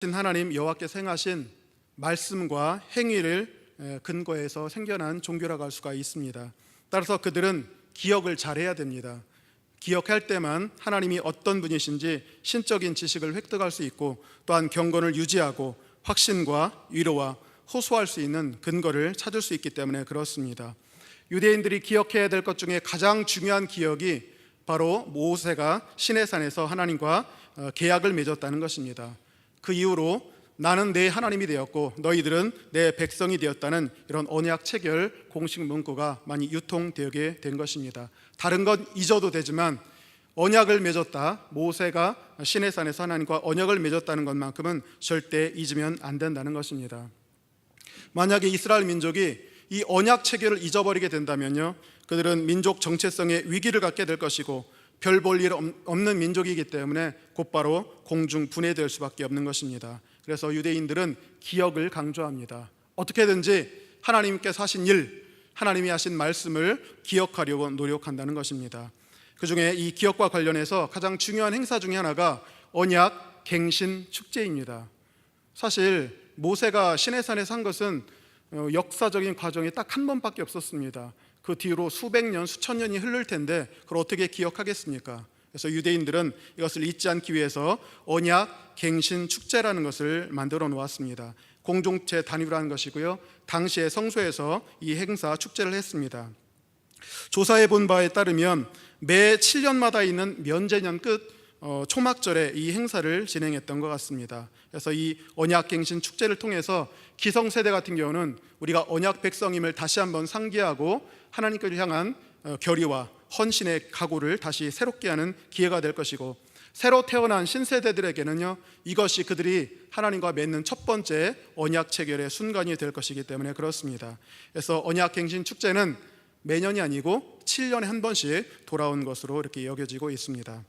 하나님 여호와께서 행하신 말씀과 행위를 근거해서 생겨난 종교라고 할 수가 있습니다. 따라서 그들은 기억을 잘해야 됩니다. 기억할 때만 하나님이 어떤 분이신지 신적인 지식을 획득할 수 있고, 또한 경건을 유지하고 확신과 위로와 호소할 수 있는 근거를 찾을 수 있기 때문에 그렇습니다. 유대인들이 기억해야 될 것 중에 가장 중요한 기억이 바로 모세가 시내산에서 하나님과 계약을 맺었다는 것입니다. 그 이후로 나는 내 하나님이 되었고 너희들은 내 백성이 되었다는 이런 언약 체결 공식 문구가 많이 유통되게 된 것입니다. 다른 건 잊어도 되지만 언약을 맺었다, 모세가 시내산에서 하나님과 언약을 맺었다는 것만큼은 절대 잊으면 안 된다는 것입니다. 만약에 이스라엘 민족이 이 언약 체결을 잊어버리게 된다면요, 그들은 민족 정체성의 위기를 갖게 될 것이고 별 볼 일 없는 민족이기 때문에 곧바로 공중 분해될 수밖에 없는 것입니다. 그래서 유대인들은 기억을 강조합니다. 어떻게든지 하나님께서 하신 일, 하나님이 하신 말씀을 기억하려고 노력한다는 것입니다. 그 중에 이 기억과 관련해서 가장 중요한 행사 중에 하나가 언약 갱신 축제입니다. 사실 모세가 시내산에 산 것은 역사적인 과정이 딱 한 번밖에 없었습니다. 그 뒤로 수백 년, 수천 년이 흐를 텐데 그걸 어떻게 기억하겠습니까? 그래서 유대인들은 이것을 잊지 않기 위해서 언약 갱신 축제라는 것을 만들어 놓았습니다. 공동체 단위로 한 것이고요, 당시의 성소에서 이 행사 축제를 했습니다. 조사해 본 바에 따르면 매 7년마다 있는 면제년 끝 초막절에 이 행사를 진행했던 것 같습니다. 그래서 이 언약갱신 축제를 통해서 기성세대 같은 경우는 우리가 언약 백성임을 다시 한번 상기하고 하나님께를 향한 결의와 헌신의 각오를 다시 새롭게 하는 기회가 될 것이고, 새로 태어난 신세대들에게는요, 이것이 그들이 하나님과 맺는 첫 번째 언약 체결의 순간이 될 것이기 때문에 그렇습니다. 그래서 언약갱신 축제는 매년이 아니고 7년에 한 번씩 돌아온 것으로 이렇게 여겨지고 있습니다.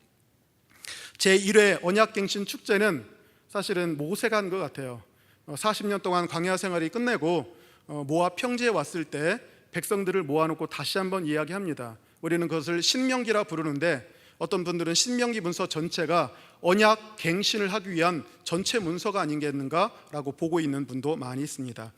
제1회 언약갱신 축제는 사실은 모세가 한 것 같아요. 40년 동안 광야 생활이 끝내고 모압 평지에 왔을 때 백성들을 모아놓고 다시 한번 이야기합니다. 우리는 그것을 신명기라 부르는데, 어떤 분들은 신명기 문서 전체가 언약 갱신을 하기 위한 전체 문서가 아니겠는가라고 보고 있는 분도 많이 있습니다.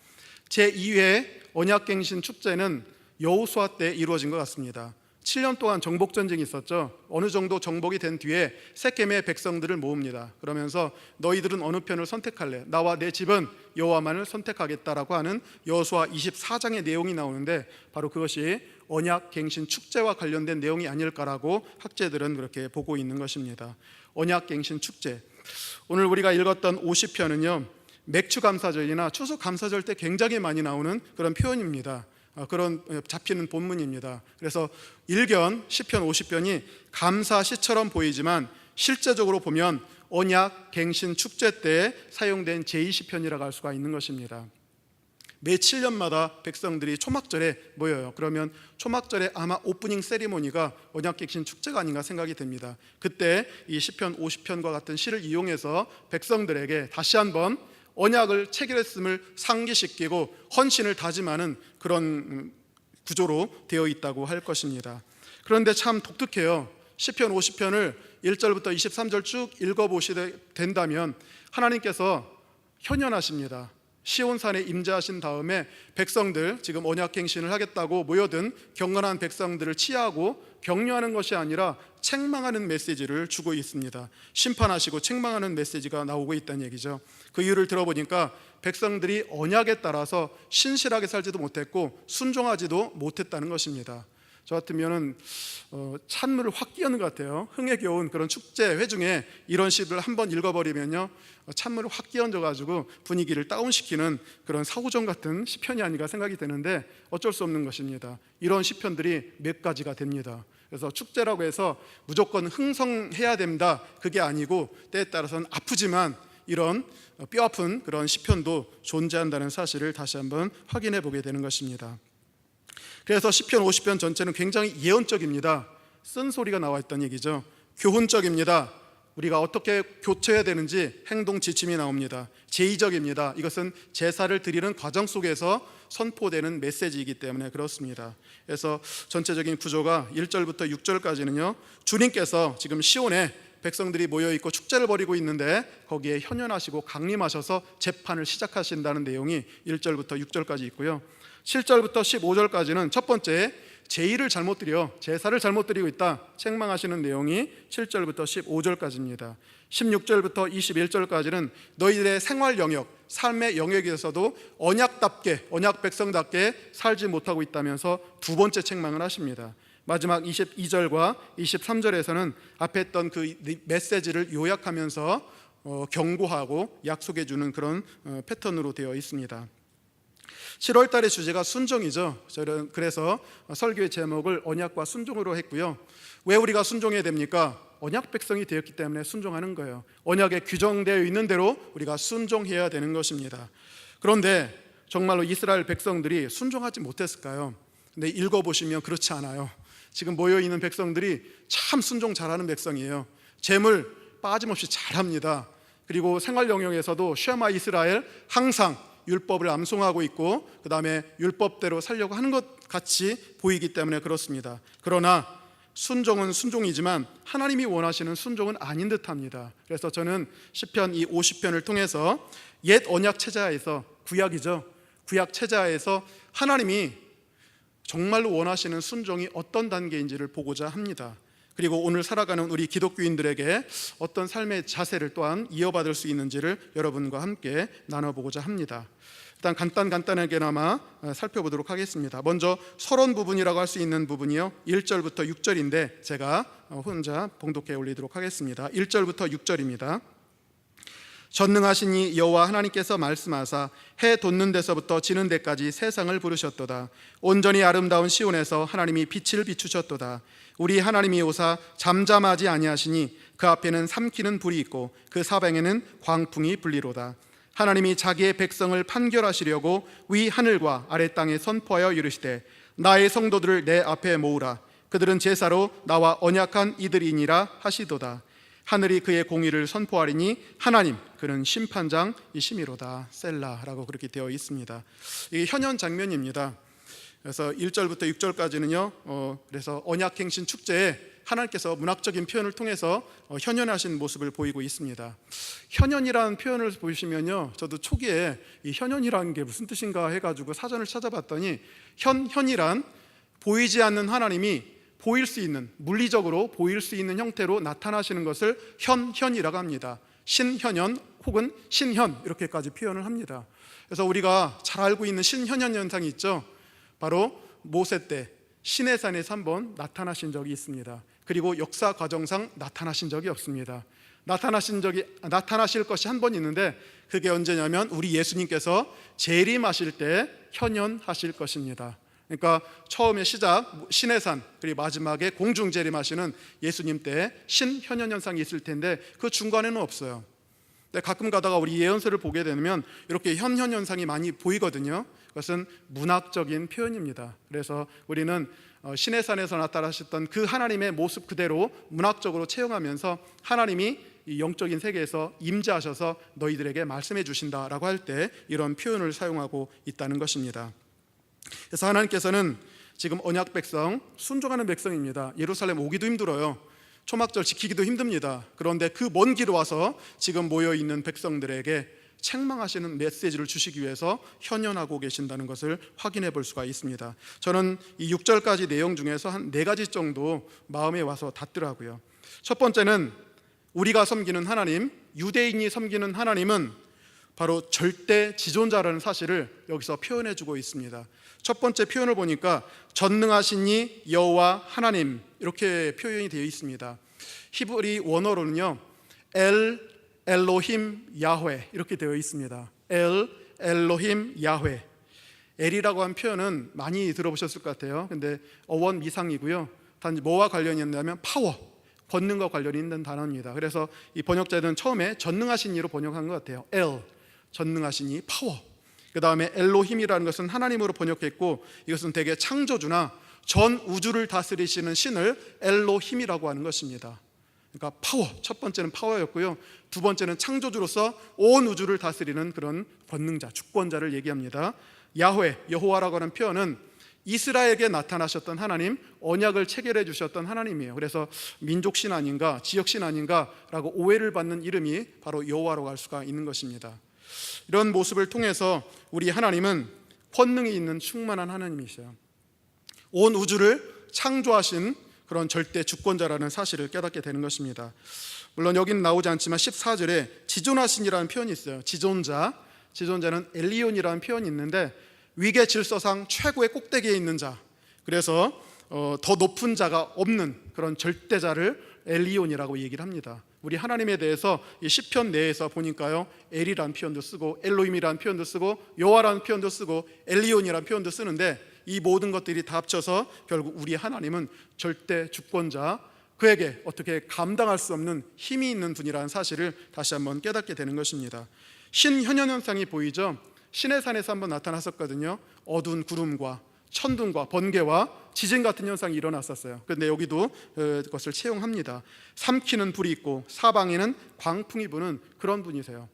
제2회 언약 갱신 축제는 여호수아 때 이루어진 것 같습니다. 7년 동안 정복 전쟁이 있었죠. 어느 정도 정복이 된 뒤에 세겜의 백성들을 모읍니다. 그러면서 너희들은 어느 편을 선택할래? 나와 내 집은 여호와만을 선택하겠다라고 하는 여호수아 24장의 내용이 나오는데, 바로 그것이 언약 갱신 축제와 관련된 내용이 아닐까라고 학자들은 그렇게 보고 있는 것입니다. 언약 갱신 축제, 오늘 우리가 읽었던 50편은요 맥추 감사절이나 추수 감사절 때 굉장히 많이 나오는 그런 표현입니다. 그런 잡히는 본문입니다. 그래서 일견 시편 50편이 감사시처럼 보이지만 실제적으로 보면 언약 갱신 축제 때 사용된 제2시편이라고 할 수가 있는 것입니다. 매 7년마다 백성들이 초막절에 모여요. 그러면 초막절에 아마 오프닝 세리머니가 언약 갱신 축제가 아닌가 생각이 됩니다. 그때 이 시편 50편과 같은 시를 이용해서 백성들에게 다시 한번 언약을 체결했음을 상기시키고 헌신을 다짐하는 그런 구조로 되어 있다고 할 것입니다. 그런데 참 독특해요. 시편 50편을 1절부터 23절 쭉 읽어보시게 된다면 하나님께서 현현하십니다. 시온산에 임재하신 다음에 백성들, 지금 언약갱신을 하겠다고 모여든 경건한 백성들을 치하하고 격려하는 것이 아니라 책망하는 메시지를 주고 있습니다. 심판하시고 책망하는 메시지가 나오고 있다는 얘기죠. 그 이유를 들어보니까 백성들이 언약에 따라서 신실하게 살지도 못했고 순종하지도 못했다는 것입니다. 저 같으면 찬물을 확 끼얹는 것 같아요. 흥에 겨운 그런 축제 회중에 이런 시를 한번 읽어버리면요, 찬물을 확 끼얹어가지고 분위기를 다운시키는 그런 사후전 같은 시편이 아닌가 생각이 되는데, 어쩔 수 없는 것입니다. 이런 시편들이 몇 가지가 됩니다. 그래서 축제라고 해서 무조건 흥성해야 된다, 그게 아니고 때에 따라서는 아프지만 이런 뼈아픈 그런 시편도 존재한다는 사실을 다시 한번 확인해 보게 되는 것입니다. 그래서 시편 50편 전체는 굉장히 예언적입니다. 쓴소리가 나와 있다는 얘기죠. 교훈적입니다. 우리가 어떻게 교체해야 되는지 행동 지침이 나옵니다. 제의적입니다. 이것은 제사를 드리는 과정 속에서 선포되는 메시지이기 때문에 그렇습니다. 그래서 전체적인 구조가 1절부터 6절까지는요, 주님께서 지금 시온에 백성들이 모여있고 축제를 벌이고 있는데 거기에 현현하시고 강림하셔서 재판을 시작하신다는 내용이 1절부터 6절까지 있고요. 7절부터 15절까지는 첫 번째, 제의를 잘못 드려 제사를 잘못 드리고 있다 책망하시는 내용이 7절부터 15절까지입니다. 16절부터 21절까지는 너희들의 생활 영역, 삶의 영역에서도 언약답게, 언약 백성답게 살지 못하고 있다면서 두 번째 책망을 하십니다. 마지막 22절과 23절에서는 앞에 했던 그 메시지를 요약하면서 경고하고 약속해 주는 그런 패턴으로 되어 있습니다. 7월 달의 주제가 순종이죠. 저는 그래서 설교의 제목을 언약과 순종으로 했고요. 왜 우리가 순종해야 됩니까? 언약 백성이 되었기 때문에 순종하는 거예요. 언약에 규정되어 있는 대로 우리가 순종해야 되는 것입니다. 그런데 정말로 이스라엘 백성들이 순종하지 못했을까요? 근데 읽어보시면 그렇지 않아요. 지금 모여있는 백성들이 참 순종 잘하는 백성이에요. 재물 빠짐없이 잘합니다. 그리고 생활 영역에서도 쉐마 이스라엘 항상 율법을 암송하고 있고 그 다음에 율법대로 살려고 하는 것 같이 보이기 때문에 그렇습니다. 그러나 순종은 순종이지만 하나님이 원하시는 순종은 아닌 듯합니다. 그래서 저는 시편 이 50편을 통해서 옛 언약 체제하에서, 구약이죠, 구약 체제하에서 하나님이 정말로 원하시는 순종이 어떤 단계인지를 보고자 합니다. 그리고 오늘 살아가는 우리 기독교인들에게 어떤 삶의 자세를 또한 이어받을 수 있는지를 여러분과 함께 나눠보고자 합니다. 일단 간단하게나마 살펴보도록 하겠습니다. 먼저 서론 부분이라고 할 수 있는 부분이요, 1절부터 6절인데 제가 혼자 봉독해 올리도록 하겠습니다. 1절부터 6절입니다. 전능하신 이 여호와 하나님께서 말씀하사 해 돋는 데서부터 지는 데까지 세상을 부르셨도다. 온전히 아름다운 시온에서 하나님이 빛을 비추셨도다. 우리 하나님이 오사 잠잠하지 아니하시니 그 앞에는 삼키는 불이 있고 그 사방에는 광풍이 불리로다. 하나님이 자기의 백성을 판결하시려고 위 하늘과 아래 땅에 선포하여 이르시되 나의 성도들을 내 앞에 모으라. 그들은 제사로 나와 언약한 이들이니라 하시도다. 하늘이 그의 공의를 선포하리니 하나님 그는 심판장이시미로다. 셀라라고 그렇게 되어 있습니다. 이게 현현 장면입니다. 그래서 1절부터 6절까지는요 그래서 언약행신 축제에 하나님께서 문학적인 표현을 통해서 현현하신 모습을 보이고 있습니다. 현현이라는 표현을 보시면요, 저도 초기에 이 현현이라는 게 무슨 뜻인가 해가지고 사전을 찾아봤더니 현이란 보이지 않는 하나님이 보일 수 있는, 물리적으로 보일 수 있는 형태로 나타나시는 것을 현이라고 합니다. 신현현 혹은 신현 이렇게까지 표현을 합니다. 그래서 우리가 잘 알고 있는 신현현 현상이 있죠. 바로 모세 때 시내산에서 한번 나타나신 적이 있습니다. 그리고 역사 과정상 나타나신 적이 없습니다. 나타나실 것이 한 번 있는데 그게 언제냐면 우리 예수님께서 재림하실 때 현현하실 것입니다. 그러니까 처음에 시작 시내산, 그리고 마지막에 공중 재림하시는 예수님 때 신현현 현상이 있을 텐데 그 중간에는 없어요. 근데 가끔 가다가 우리 예언서를 보게 되면 이렇게 현현 현상이 많이 보이거든요. 그것은 문학적인 표현입니다. 그래서 우리는 시내산에서 나타나셨던 그 하나님의 모습 그대로 문학적으로 채용하면서 하나님이 이 영적인 세계에서 임재하셔서 너희들에게 말씀해 주신다라고 할 때 이런 표현을 사용하고 있다는 것입니다. 그래서 하나님께서는 지금 언약 백성, 순종하는 백성입니다. 예루살렘 오기도 힘들어요. 초막절 지키기도 힘듭니다. 그런데 그 먼 길 와서 지금 모여있는 백성들에게 책망하시는 메시지를 주시기 위해서 현현하고 계신다는 것을 확인해 볼 수가 있습니다. 저는 이 6절까지 내용 중에서 한 4가지 정도 마음에 와서 닿더라고요. 첫 번째는 우리가 섬기는 하나님, 유대인이 섬기는 하나님은 바로 절대 지존자라는 사실을 여기서 표현해 주고 있습니다. 첫 번째 표현을 보니까 전능하신 이 여호와 하나님 이렇게 표현이 되어 있습니다. 히브리 원어로는요 엘로힘 야훼 이렇게 되어 있습니다. 엘로힘 야훼. 엘이라고 한 표현은 많이 들어보셨을 것 같아요. 근데 어원 미상이고요. 단지 뭐와 관련이 있냐면 파워, 권능과 관련이 있는 단어입니다. 그래서 이 번역자들은 처음에 전능하신 이로 번역한 것 같아요. 전능하신 이, 파워. 그 다음에 엘로힘이라는 것은 하나님으로 번역했고 이것은 대개 창조주나 전 우주를 다스리시는 신을 엘로힘이라고 하는 것입니다. 그러니까 파워, 첫 번째는 파워였고요, 두 번째는 창조주로서 온 우주를 다스리는 그런 권능자, 주권자를 얘기합니다. 야훼, 여호와라고 하는 표현은 이스라엘에게 나타나셨던 하나님, 언약을 체결해 주셨던 하나님이에요. 그래서 민족신 아닌가, 지역신 아닌가라고 오해를 받는 이름이 바로 여호와로 갈 수가 있는 것입니다. 이런 모습을 통해서 우리 하나님은 권능이 있는 충만한 하나님이세요. 온 우주를 창조하신 그런 절대 주권자라는 사실을 깨닫게 되는 것입니다. 물론 여기는 나오지 않지만 14절에 지존하신이라는 표현이 있어요. 지존자는 엘리온이라는 표현이 있는데 위계 질서상 최고의 꼭대기에 있는 자, 그래서 더 높은 자가 없는 그런 절대자를 엘리온이라고 얘기를 합니다. 우리 하나님에 대해서 이 시편 내에서 보니까요, 엘이라는 표현도 쓰고 엘로힘이라는 표현도 쓰고 여호와라는 표현도 쓰고 엘리온이라는 표현도 쓰는데 이 모든 것들이 다 합쳐서 결국 우리 하나님은 절대 주권자, 그에게 어떻게 감당할 수 없는 힘이 있는 분이라는 사실을 다시 한번 깨닫게 되는 것입니다. 신현현 현상이 보이죠. 신의 산에서 한번 나타났었거든요. 어두운 구름과 천둥과 번개와 지진 같은 현상이 일어났었어요. 그런데 여기도 그것을 채용합니다. 삼키는 불이 있고 사방에는 광풍이 부는 그런 분이세요.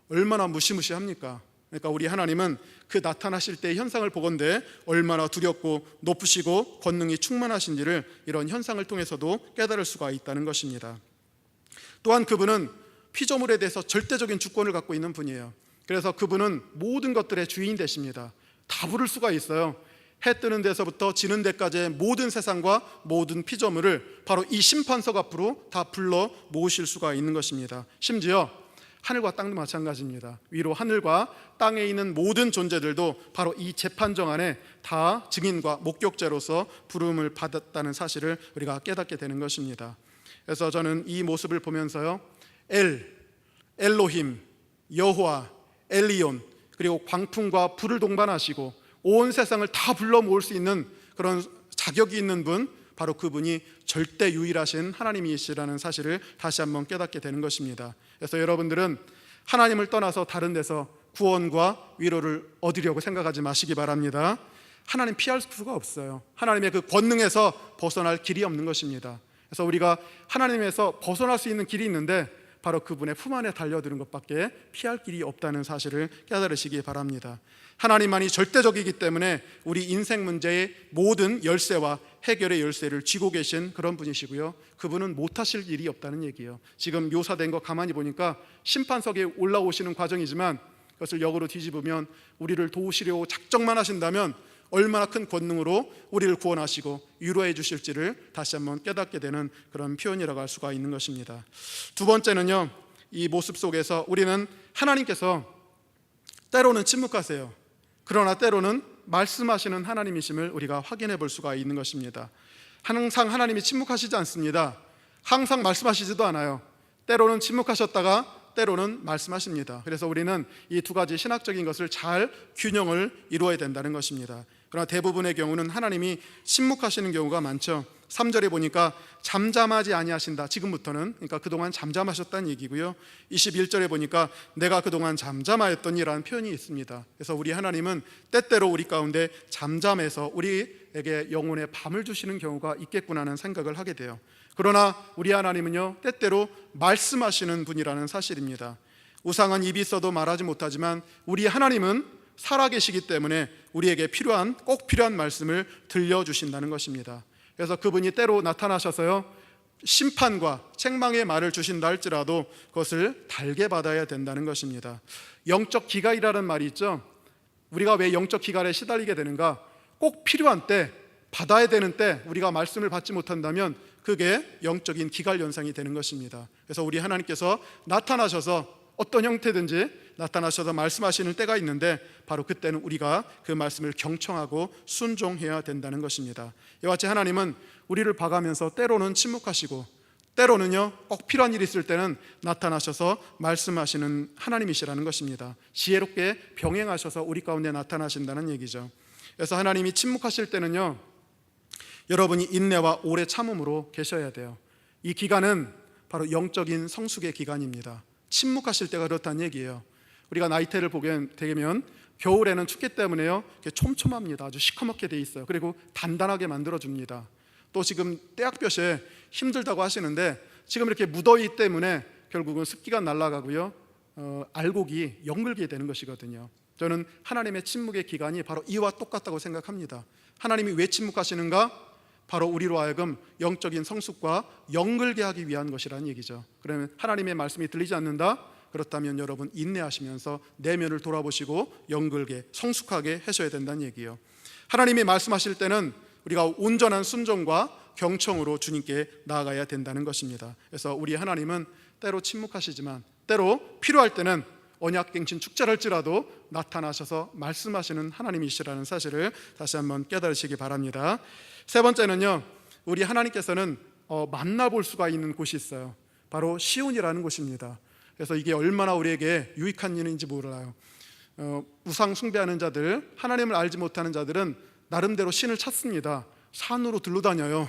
얼마나 무시무시합니까? 그러니까 우리 하나님은 그 나타나실 때의 현상을 보건대 얼마나 두렵고 높으시고 권능이 충만하신지를 이런 현상을 통해서도 깨달을 수가 있다는 것입니다. 또한 그분은 피조물에 대해서 절대적인 주권을 갖고 있는 분이에요. 그래서 그분은 모든 것들의 주인 되십니다. 다 부를 수가 있어요. 해 뜨는 데서부터 지는 데까지의 모든 세상과 모든 피조물을 바로 이 심판석 앞으로 다 불러 모으실 수가 있는 것입니다. 심지어 하늘과 땅도 마찬가지입니다. 위로 하늘과 땅에 있는 모든 존재들도 바로 이 재판정 안에 다 증인과 목격자로서 부름을 받았다는 사실을 우리가 깨닫게 되는 것입니다. 그래서 저는 이 모습을 보면서요, 엘로힘, 여호와, 엘리온, 그리고 광풍과 불을 동반하시고 온 세상을 다 불러 모을 수 있는 그런 자격이 있는 분, 바로 그분이 절대 유일하신 하나님이시라는 사실을 다시 한번 깨닫게 되는 것입니다. 그래서 여러분들은 하나님을 떠나서 다른 데서 구원과 위로를 얻으려고 생각하지 마시기 바랍니다. 하나님 피할 수가 없어요. 하나님의 그 권능에서 벗어날 길이 없는 것입니다. 그래서 우리가 하나님에서 벗어날 수 있는 길이 있는데 바로 그분의 품 안에 달려드는 것밖에 피할 길이 없다는 사실을 깨달으시기 바랍니다. 하나님만이 절대적이기 때문에 우리 인생 문제의 모든 열쇠와 해결의 열쇠를 쥐고 계신 그런 분이시고요, 그분은 못하실 일이 없다는 얘기예요. 지금 묘사된 거 가만히 보니까 심판석에 올라오시는 과정이지만 그것을 역으로 뒤집으면 우리를 도우시려고 작정만 하신다면 얼마나 큰 권능으로 우리를 구원하시고 위로해 주실지를 다시 한번 깨닫게 되는 그런 표현이라고 할 수가 있는 것입니다. 두 번째는요, 이 모습 속에서 우리는 하나님께서 때로는 침묵하세요. 그러나 때로는 말씀하시는 하나님이심을 우리가 확인해 볼 수가 있는 것입니다. 항상 하나님이 침묵하시지 않습니다. 항상 말씀하시지도 않아요. 때로는 침묵하셨다가 때로는 말씀하십니다. 그래서 우리는 이 두 가지 신학적인 것을 잘 균형을 이루어야 된다는 것입니다. 그러나 대부분의 경우는 하나님이 침묵하시는 경우가 많죠. 3절에 보니까 잠잠하지 아니하신다. 지금부터는, 그러니까 그동안 잠잠하셨다는 얘기고요. 21절에 보니까 내가 그동안 잠잠하였더니라는 표현이 있습니다. 그래서 우리 하나님은 때때로 우리 가운데 잠잠해서 우리에게 영혼의 밤을 주시는 경우가 있겠구나 하는 생각을 하게 돼요. 그러나 우리 하나님은요, 때때로 말씀하시는 분이라는 사실입니다. 우상은 입이 있어도 말하지 못하지만 우리 하나님은 살아계시기 때문에 우리에게 꼭 필요한 말씀을 들려주신다는 것입니다. 그래서 그분이 때로 나타나셔서요, 심판과 책망의 말을 주신다 할지라도 그것을 달게 받아야 된다는 것입니다. 영적 기갈이라는 말이 있죠. 우리가 왜 영적 기갈에 시달리게 되는가? 꼭 필요한 때, 받아야 되는 때 우리가 말씀을 받지 못한다면 그게 영적인 기갈 현상이 되는 것입니다. 그래서 우리 하나님께서 나타나셔서 어떤 형태든지 나타나셔서 말씀하시는 때가 있는데 바로 그때는 우리가 그 말씀을 경청하고 순종해야 된다는 것입니다. 이와 같이 하나님은 우리를 봐가면서 때로는 침묵하시고 때로는요, 꼭 필요한 일이 있을 때는 나타나셔서 말씀하시는 하나님이시라는 것입니다. 지혜롭게 병행하셔서 우리 가운데 나타나신다는 얘기죠. 그래서 하나님이 침묵하실 때는요, 여러분이 인내와 오래 참음으로 계셔야 돼요. 이 기간은 바로 영적인 성숙의 기간입니다. 침묵하실 때가 그렇다는 얘기예요. 우리가 나이테를 보게 되면 겨울에는 춥기 때문에요, 촘촘합니다. 아주 시커멓게 돼 있어요. 그리고 단단하게 만들어줍니다. 또 지금 떼약볕에 힘들다고 하시는데 지금 이렇게 무더위 때문에 결국은 습기가 날아가고요, 알곡이 연글게 되는 것이거든요. 저는 하나님의 침묵의 기간이 바로 이와 똑같다고 생각합니다. 하나님이 왜 침묵하시는가? 바로 우리로 하여금 영적인 성숙과 연결게 하기 위한 것이라는 얘기죠. 그러면 하나님의 말씀이 들리지 않는다? 그렇다면 여러분 인내하시면서 내면을 돌아보시고 연결게 성숙하게 하셔야 된다는 얘기예요. 하나님이 말씀하실 때는 우리가 온전한 순종과 경청으로 주님께 나아가야 된다는 것입니다. 그래서 우리 하나님은 때로 침묵하시지만 때로 필요할 때는 언약갱신 축제를 할지라도 나타나셔서 말씀하시는 하나님이시라는 사실을 다시 한번 깨달으시기 바랍니다. 세 번째는요, 우리 하나님께서는 만나볼 수가 있는 곳이 있어요. 바로 시온이라는 곳입니다. 그래서 이게 얼마나 우리에게 유익한 일인지 몰라요. 우상 숭배하는 자들, 하나님을 알지 못하는 자들은 나름대로 신을 찾습니다. 산으로 들러다녀요.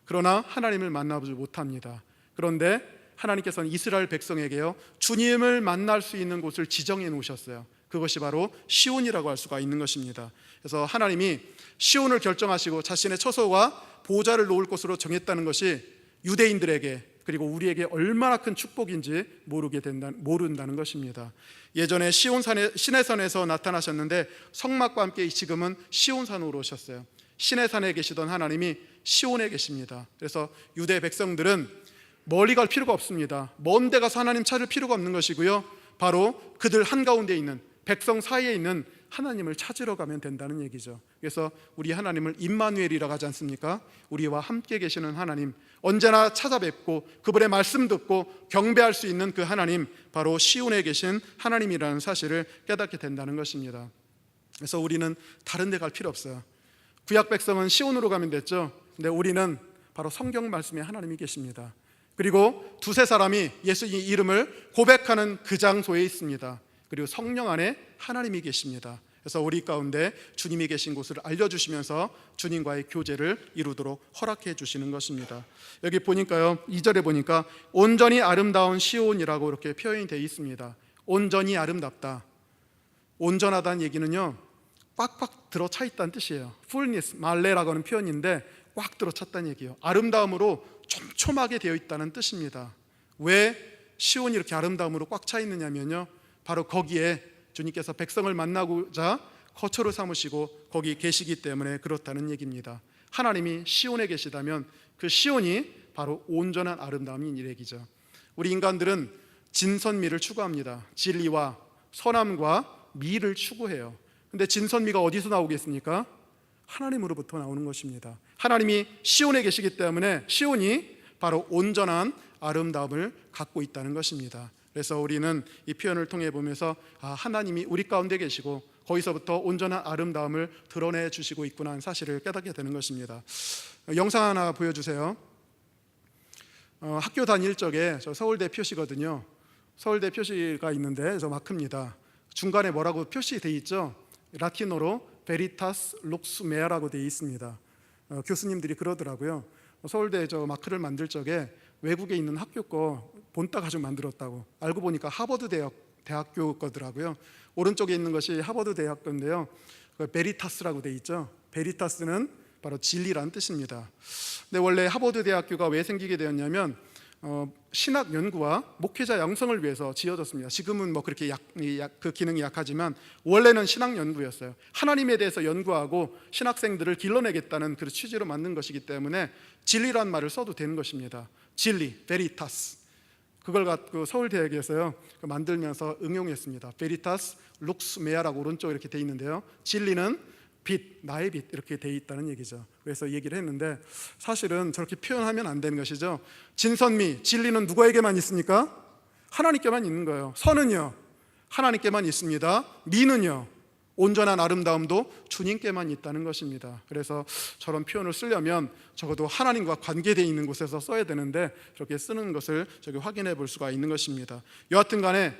그러나 하나님을 만나보지 못합니다. 그런데 하나님께서는 이스라엘 백성에게요, 주님을 만날 수 있는 곳을 지정해 놓으셨어요. 그것이 바로 시온이라고 할 수가 있는 것입니다. 그래서 하나님이 시온을 결정하시고 자신의 처소와 보좌를 놓을 곳으로 정했다는 것이 유대인들에게 그리고 우리에게 얼마나 큰 축복인지 모른다는 것입니다. 예전에 시내산에서 나타나셨는데 성막과 함께 지금은 시온산으로 오셨어요. 시내산에 계시던 하나님이 시온에 계십니다. 그래서 유대 백성들은 멀리 갈 필요가 없습니다. 먼 데 가서 하나님 찾을 필요가 없는 것이고요, 바로 그들 한가운데 있는 백성 사이에 있는 하나님을 찾으러 가면 된다는 얘기죠. 그래서 우리 하나님을 임마누엘이라고 하지 않습니까? 우리와 함께 계시는 하나님, 언제나 찾아뵙고 그분의 말씀 듣고 경배할 수 있는 그 하나님, 바로 시온에 계신 하나님이라는 사실을 깨닫게 된다는 것입니다. 그래서 우리는 다른 데 갈 필요 없어요. 구약 백성은 시온으로 가면 됐죠. 근데 우리는 바로 성경 말씀에 하나님이 계십니다. 그리고 두세 사람이 예수님 이름을 고백하는 그 장소에 있습니다. 그리고 성령 안에 하나님이 계십니다. 그래서 우리 가운데 주님이 계신 곳을 알려주시면서 주님과의 교제를 이루도록 허락해 주시는 것입니다. 여기 보니까요, 2절에 보니까 온전히 아름다운 시온이라고 이렇게 표현이 되어 있습니다. 온전히 아름답다. 온전하다는 얘기는요, 꽉꽉 들어차 있다는 뜻이에요. fullness, 말레라고 하는 표현인데 꽉 들어찼다는 얘기예요. 아름다움으로 촘촘하게 되어 있다는 뜻입니다. 왜 시온이 이렇게 아름다움으로 꽉 차 있느냐면요, 바로 거기에 주님께서 백성을 만나고자 거처를 삼으시고 거기 계시기 때문에 그렇다는 얘기입니다. 하나님이 시온에 계시다면 그 시온이 바로 온전한 아름다움인 얘기죠. 우리 인간들은 진선미를 추구합니다. 진리와 선함과 미를 추구해요. 근데 진선미가 어디서 나오겠습니까? 하나님으로부터 나오는 것입니다. 하나님이 시온에 계시기 때문에 시온이 바로 온전한 아름다움을 갖고 있다는 것입니다. 그래서 우리는 이 표현을 통해 보면서 하나님이 우리 가운데 계시고 거기서부터 온전한 아름다움을 드러내 주시고 있구나 하는 사실을 깨닫게 되는 것입니다. 영상 하나 보여주세요. 학교 다닐 적에 저 서울대 표시거든요. 서울대 표시가 있는데 저 마크입니다. 중간에 뭐라고 표시되어 있죠? 라틴어로 베리타스 룩스 메아라고 되어 있습니다. 교수님들이 그러더라고요. 서울대 저 마크를 만들 적에 외국에 있는 학교 거 본따 가지고 만들었다고. 알고 보니까 하버드 대학교 거더라고요. 오른쪽에 있는 것이 하버드 대학교인데요, 베리타스라고 되어 있죠. 베리타스는 바로 진리라는 뜻입니다. 근데 원래 하버드 대학교가 왜 생기게 되었냐면 신학 연구와 목회자 양성을 위해서 지어졌습니다. 지금은 뭐 그렇게 그 기능이 약하지만 원래는 신학 연구였어요. 하나님에 대해서 연구하고 신학생들을 길러내겠다는 그 취지로 만든 것이기 때문에 진리라는 말을 써도 되는 것입니다. 진리, 베리타스. 그걸 갖고 서울대학에서요 만들면서 응용했습니다. 베리타스 룩스 메아라고 오른쪽 이렇게 돼 있는데요, 진리는 빛, 나의 빛 이렇게 돼 있다는 얘기죠. 그래서 얘기를 했는데 사실은 저렇게 표현하면 안 되는 것이죠. 진선미, 진리는 누구에게만 있습니까? 하나님께만 있는 거예요. 선은요, 하나님께만 있습니다. 미는요, 온전한 아름다움도 주님께만 있다는 것입니다. 그래서 저런 표현을 쓰려면 적어도 하나님과 관계되어 있는 곳에서 써야 되는데 저렇게 쓰는 것을 저기 확인해 볼 수가 있는 것입니다. 여하튼 간에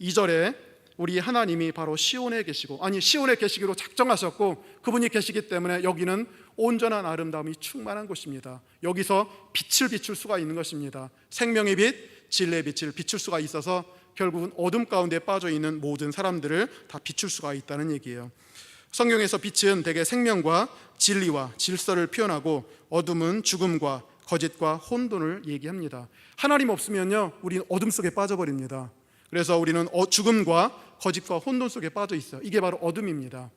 2절에 우리 하나님이 바로 시온에 계시고, 시온에 계시기로 작정하셨고 그분이 계시기 때문에 여기는 온전한 아름다움이 충만한 곳입니다. 여기서 빛을 비출 수가 있는 것입니다. 생명의 빛, 진리의 빛을 비출 수가 있어서 결국은 어둠 가운데 빠져있는 모든 사람들을 다 비출 수가 있다는 얘기예요. 성경에서 빛은 대개 생명과 진리와 질서를 표현하고 어둠은 죽음과 거짓과 혼돈을 얘기합니다. 하나님 없으면요 우리는 어둠 속에 빠져버립니다. 그래서 우리는 죽음과 거짓과 혼돈 속에 빠져 있어요. 이게 바로 어둠입니다.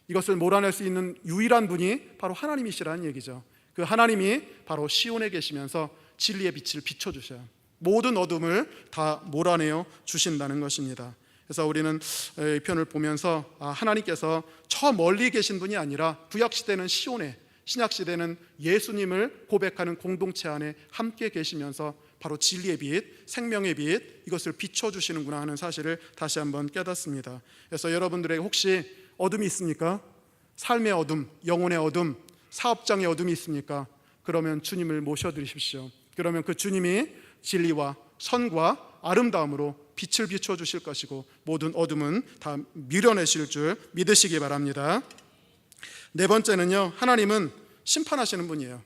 이것을 몰아낼 수 있는 유일한 분이 바로 하나님이시라는 얘기죠. 그 하나님이 바로 시온에 계시면서 진리의 빛을 비춰주셔요. 모든 어둠을 다 몰아내어 주신다는 것입니다. 그래서 우리는 이 편을 보면서 하나님께서 저 멀리 계신 분이 아니라 구약시대는 시온에, 신약시대는 예수님을 고백하는 공동체 안에 함께 계시면서 바로 진리의 빛, 생명의 빛, 이것을 비춰주시는구나 하는 사실을 다시 한번 깨닫습니다. 그래서 여러분들에게 혹시 어둠이 있습니까? 삶의 어둠, 영혼의 어둠, 사업장의 어둠이 있습니까? 그러면 주님을 모셔드리십시오. 그러면 그 주님이 진리와 선과 아름다움으로 빛을 비춰주실 것이고 모든 어둠은 다 밀어내실 줄 믿으시기 바랍니다. 네 번째는요, 하나님은 심판하시는 분이에요.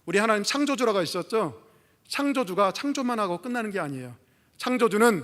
우리 하나님 창조주라고 있었죠? 창조주가 창조만 하고 끝나는 게 아니에요. 창조주는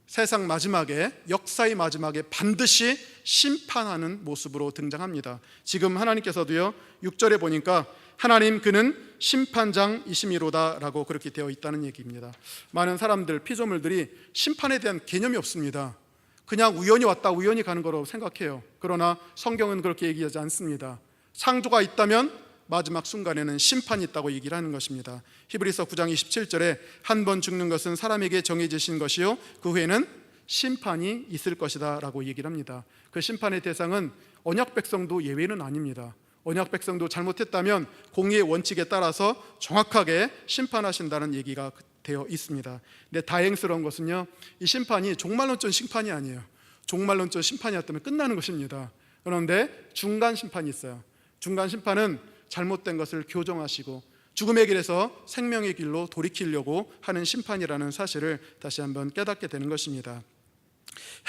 세상 마지막에, 역사의 마지막에 반드시 심판하는 모습으로 등장합니다. 지금 하나님께서도요, 6절에 보니까 하나님 그는 심판장이심이로다 라고 그렇게 되어 있다는 얘기입니다. 많은 사람들, 피조물들이 심판에 대한 개념이 없습니다. 그냥 우연히 왔다 우연히 가는 거라고 생각해요. 그러나 성경은 그렇게 얘기하지 않습니다. 창조가 있다면 마지막 순간에는 심판이 있다고 얘기를 하는 것입니다. 히브리서 9장 27절에 한 번 죽는 것은 사람에게 정해지신 것이요 그 후에는 심판이 있을 것이다 라고 얘기를 합니다. 그 심판의 대상은 언약 백성도 예외는 아닙니다. 언약 백성도 잘못했다면 공의의 원칙에 따라서 정확하게 심판하신다는 얘기가 되어 있습니다. 근데 다행스러운 것은요, 이 심판이 종말론적 심판이 아니에요. 종말론적 심판이었다면 끝나는 것입니다. 그런데 중간 심판이 있어요. 중간 심판은 잘못된 것을 교정하시고 죽음의 길에서 생명의 길로 돌이키려고 하는 심판이라는 사실을 다시 한번 깨닫게 되는 것입니다.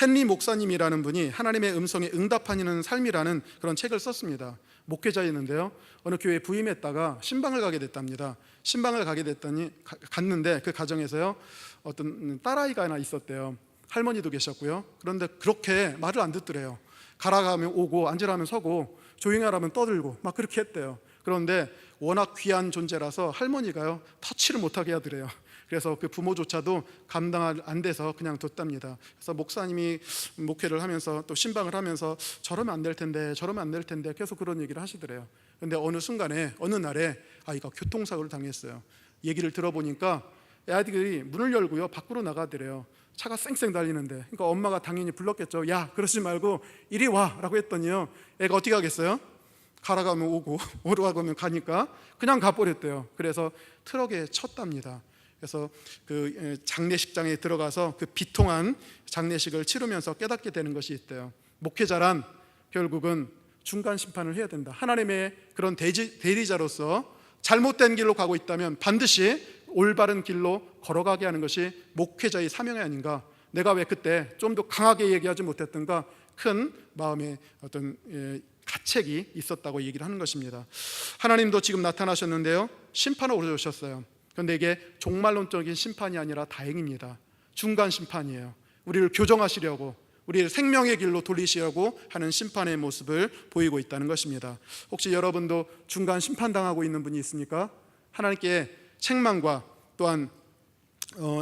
헨리 목사님이라는 분이 하나님의 음성에 응답하는 삶이라는 그런 책을 썼습니다. 목회자였는데요, 어느 교회에 부임했다가 신방을 가게 됐답니다. 신방을 갔는데 그 가정에서요, 어떤 딸아이가 하나 있었대요. 할머니도 계셨고요. 그런데 그렇게 말을 안 듣더래요. 가라 하면 오고, 앉으라 하면 서고, 조용히 하라면 떠들고 막 그렇게 했대요. 그런데 워낙 귀한 존재라서 할머니가요, 터치를 못하게 하더래요. 그래서 그 부모조차도 감당 안 돼서 그냥 뒀답니다. 그래서 목사님이 목회를 하면서 또 신방을 하면서 저러면 안 될 텐데 저러면 안 될 텐데 계속 그런 얘기를 하시더래요. 근데 어느 순간에 어느 날에 아이가 교통사고를 당했어요. 얘기를 들어보니까 아이들이 문을 열고요, 밖으로 나가더래요. 차가 쌩쌩 달리는데, 그러니까 엄마가 당연히 불렀겠죠. 야, 그러지 말고 이리 와 라고 했더니요, 애가 어떻게 하겠어요? 가라 가면 오고 오라 가면 가니까 그냥 가버렸대요. 그래서 트럭에 쳤답니다. 그래서 그 장례식장에 들어가서 그 비통한 장례식을 치르면서 깨닫게 되는 것이 있대요. 목회자란 결국은 중간 심판을 해야 된다. 하나님의 그런 대리자로서 잘못된 길로 가고 있다면 반드시 올바른 길로 걸어가게 하는 것이 목회자의 사명이 아닌가. 내가 왜 그때 좀 더 강하게 얘기하지 못했던가, 큰 마음의 어떤 가책이 있었다고 얘기를 하는 것입니다. 하나님도 지금 나타나셨는데요, 심판을 오르셨어요. 그런데 이게 종말론적인 심판이 아니라 다행입니다. 중간 심판이에요. 우리를 교정하시려고, 우리를 생명의 길로 돌리시려고 하는 심판의 모습을 보이고 있다는 것입니다. 혹시 여러분도 중간 심판당하고 있는 분이 있습니까? 하나님께 책망과 또한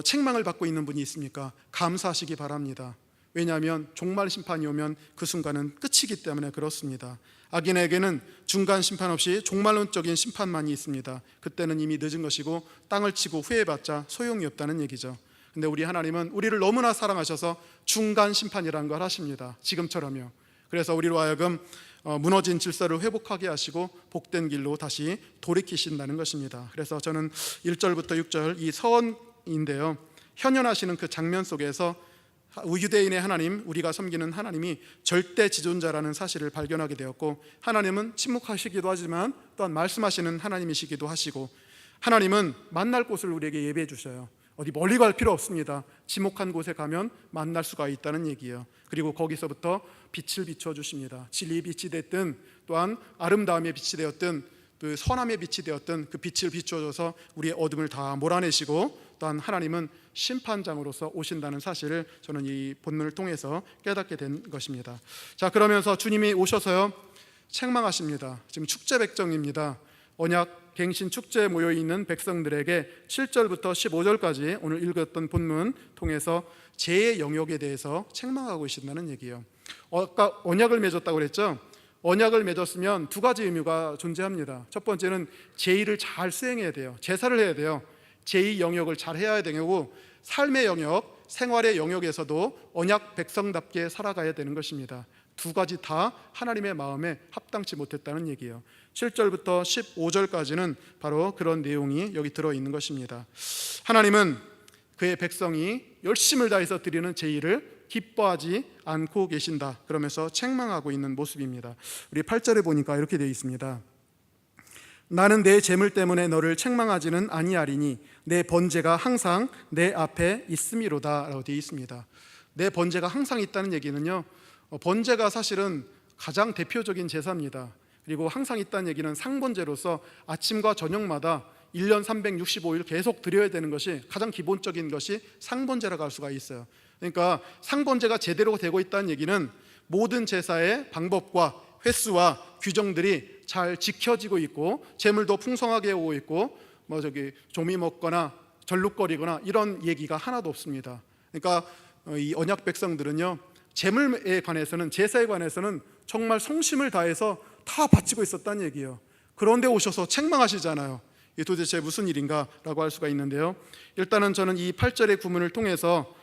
책망을 받고 있는 분이 있습니까? 감사하시기 바랍니다. 왜냐하면 종말 심판이 오면 그 순간은 끝이기 때문에 그렇습니다. 악인에게는 중간 심판 없이 종말론적인 심판만이 있습니다. 그때는 이미 늦은 것이고 땅을 치고 후회해봤자 소용이 없다는 얘기죠. 근데 우리 하나님은 우리를 너무나 사랑하셔서 중간 심판이라는 걸 하십니다. 지금처럼요. 그래서 우리로 하여금 무너진 질서를 회복하게 하시고 복된 길로 다시 돌이키신다는 것입니다. 그래서 저는 1절부터 6절 이 서원인데요, 현현하시는 그 장면 속에서 유대인의 하나님, 우리가 섬기는 하나님이 절대 지존자라는 사실을 발견하게 되었고, 하나님은 침묵하시기도 하지만 또한 말씀하시는 하나님이시기도 하시고, 하나님은 만날 곳을 우리에게 예배해 주셔요. 어디 멀리 갈 필요 없습니다. 지목한 곳에 가면 만날 수가 있다는 얘기예요. 그리고 거기서부터 빛을 비춰주십니다. 진리의 빛이 됐든 또한 아름다움의 빛이 되었든 그 선함의 빛이 되었든 그 빛을 비춰줘서 우리의 어둠을 다 몰아내시고, 또한 하나님은 심판장으로서 오신다는 사실을 저는 이 본문을 통해서 깨닫게 된 것입니다. 자, 그러면서 주님이 오셔서요 책망하십니다. 지금 축제 백정입니다. 언약 갱신 축제에 모여 있는 백성들에게 7절부터 15절까지 오늘 읽었던 본문 통해서 죄의 영역에 대해서 책망하고 계신다는 얘기예요. 아까 언약을 맺었다고 그랬죠? 언약을 맺었으면 두 가지 의미가 존재합니다. 첫 번째는 제의를 잘 수행해야 돼요. 제사를 해야 돼요. 제의 영역을 잘 해야 되고, 삶의 영역, 생활의 영역에서도 언약 백성답게 살아가야 되는 것입니다. 두 가지 다 하나님의 마음에 합당치 못했다는 얘기예요. 7절부터 15절까지는 바로 그런 내용이 여기 들어있는 것입니다. 하나님은 그의 백성이 열심을 다해서 드리는 제의를 기뻐하지 않고 계신다, 그러면서 책망하고 있는 모습입니다. 우리 8절에 보니까 이렇게 되어 있습니다. 나는 내 재물 때문에 너를 책망하지는 아니하리니 내 번제가 항상 내 앞에 있음이로다 라고 되어 있습니다. 내 번제가 항상 있다는 얘기는요, 번제가 사실은 가장 대표적인 제사입니다. 그리고 항상 있다는 얘기는 상번제로서 아침과 저녁마다 1년 365일 계속 드려야 되는 것이 가장 기본적인 것이 상번제라고 할 수가 있어요. 그러니까 상번제가 제대로 되고 있다는 얘기는 모든 제사의 방법과 횟수와 규정들이 잘 지켜지고 있고, 제물도 풍성하게 오고 있고, 조미 먹거나 절룩거리거나 이런 얘기가 하나도 없습니다. 그러니까 이 언약 백성들은요, 제물에 관해서는, 제사에 관해서는 정말 성심을 다해서 다 바치고 있었다는 얘기예요. 그런데 오셔서 책망하시잖아요. 이게 도대체 무슨 일인가 라고 할 수가 있는데요, 일단은 저는 이 8절의 구문을 통해서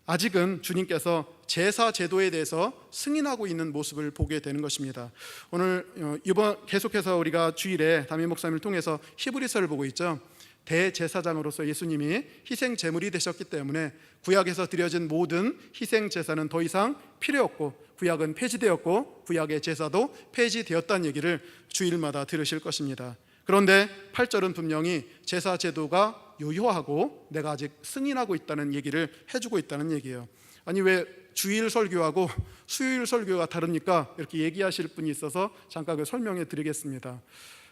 아직은 주님께서 제사 제도에 대해서 승인하고 있는 모습을 보게 되는 것입니다. 오늘 이번 계속해서 우리가 주일에 담임 목사님을 통해서 히브리서를 보고 있죠. 대제사장으로서 예수님이 희생 제물이 되셨기 때문에 구약에서 드려진 모든 희생 제사는 더 이상 필요 없고, 구약은 폐지되었고 구약의 제사도 폐지되었다는 얘기를 주일마다 들으실 것입니다. 그런데 8절은 분명히 제사 제도가 유효하고 내가 아직 승인하고 있다는 얘기를 해주고 있다는 얘기예요. 아니, 왜 주일 설교하고 수요일 설교가 다릅니까? 이렇게 얘기하실 분이 있어서 잠깐 설명해 드리겠습니다.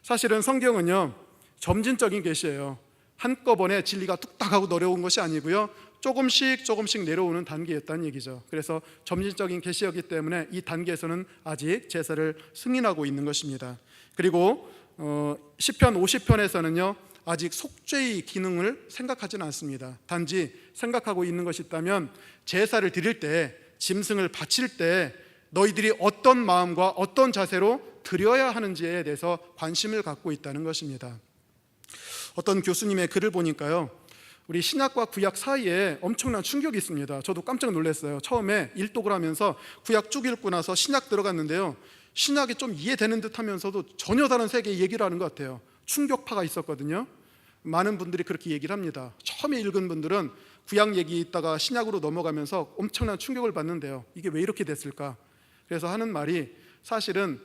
사실은 성경은요, 점진적인 계시예요. 한꺼번에 진리가 뚝딱 하고 내려온 것이 아니고요, 조금씩 내려오는 단계였다는 얘기죠. 그래서 점진적인 계시였기 때문에 이 단계에서는 아직 제사를 승인하고 있는 것입니다. 그리고 시편 50편에서는요 아직 속죄의 기능을 생각하지는 않습니다. 단지 생각하고 있는 것이 있다면, 제사를 드릴 때, 짐승을 바칠 때 너희들이 어떤 마음과 어떤 자세로 드려야 하는지에 대해서 관심을 갖고 있다는 것입니다. 어떤 교수님의 글을 보니까요, 우리 신약과 구약 사이에 엄청난 충격이 있습니다. 저도 깜짝 놀랐어요. 처음에 일독을 하면서 구약 쭉 읽고 나서 신약 들어갔는데요, 신약이 좀 이해되는 듯 하면서도 전혀 다른 세계의 얘기를 하는 것 같아요. 충격파가 있었거든요. 많은 분들이 그렇게 얘기를 합니다. 처음에 읽은 분들은 구약 얘기 있다가 신약으로 넘어가면서 엄청난 충격을 받는데요, 이게 왜 이렇게 됐을까? 그래서 하는 말이, 사실은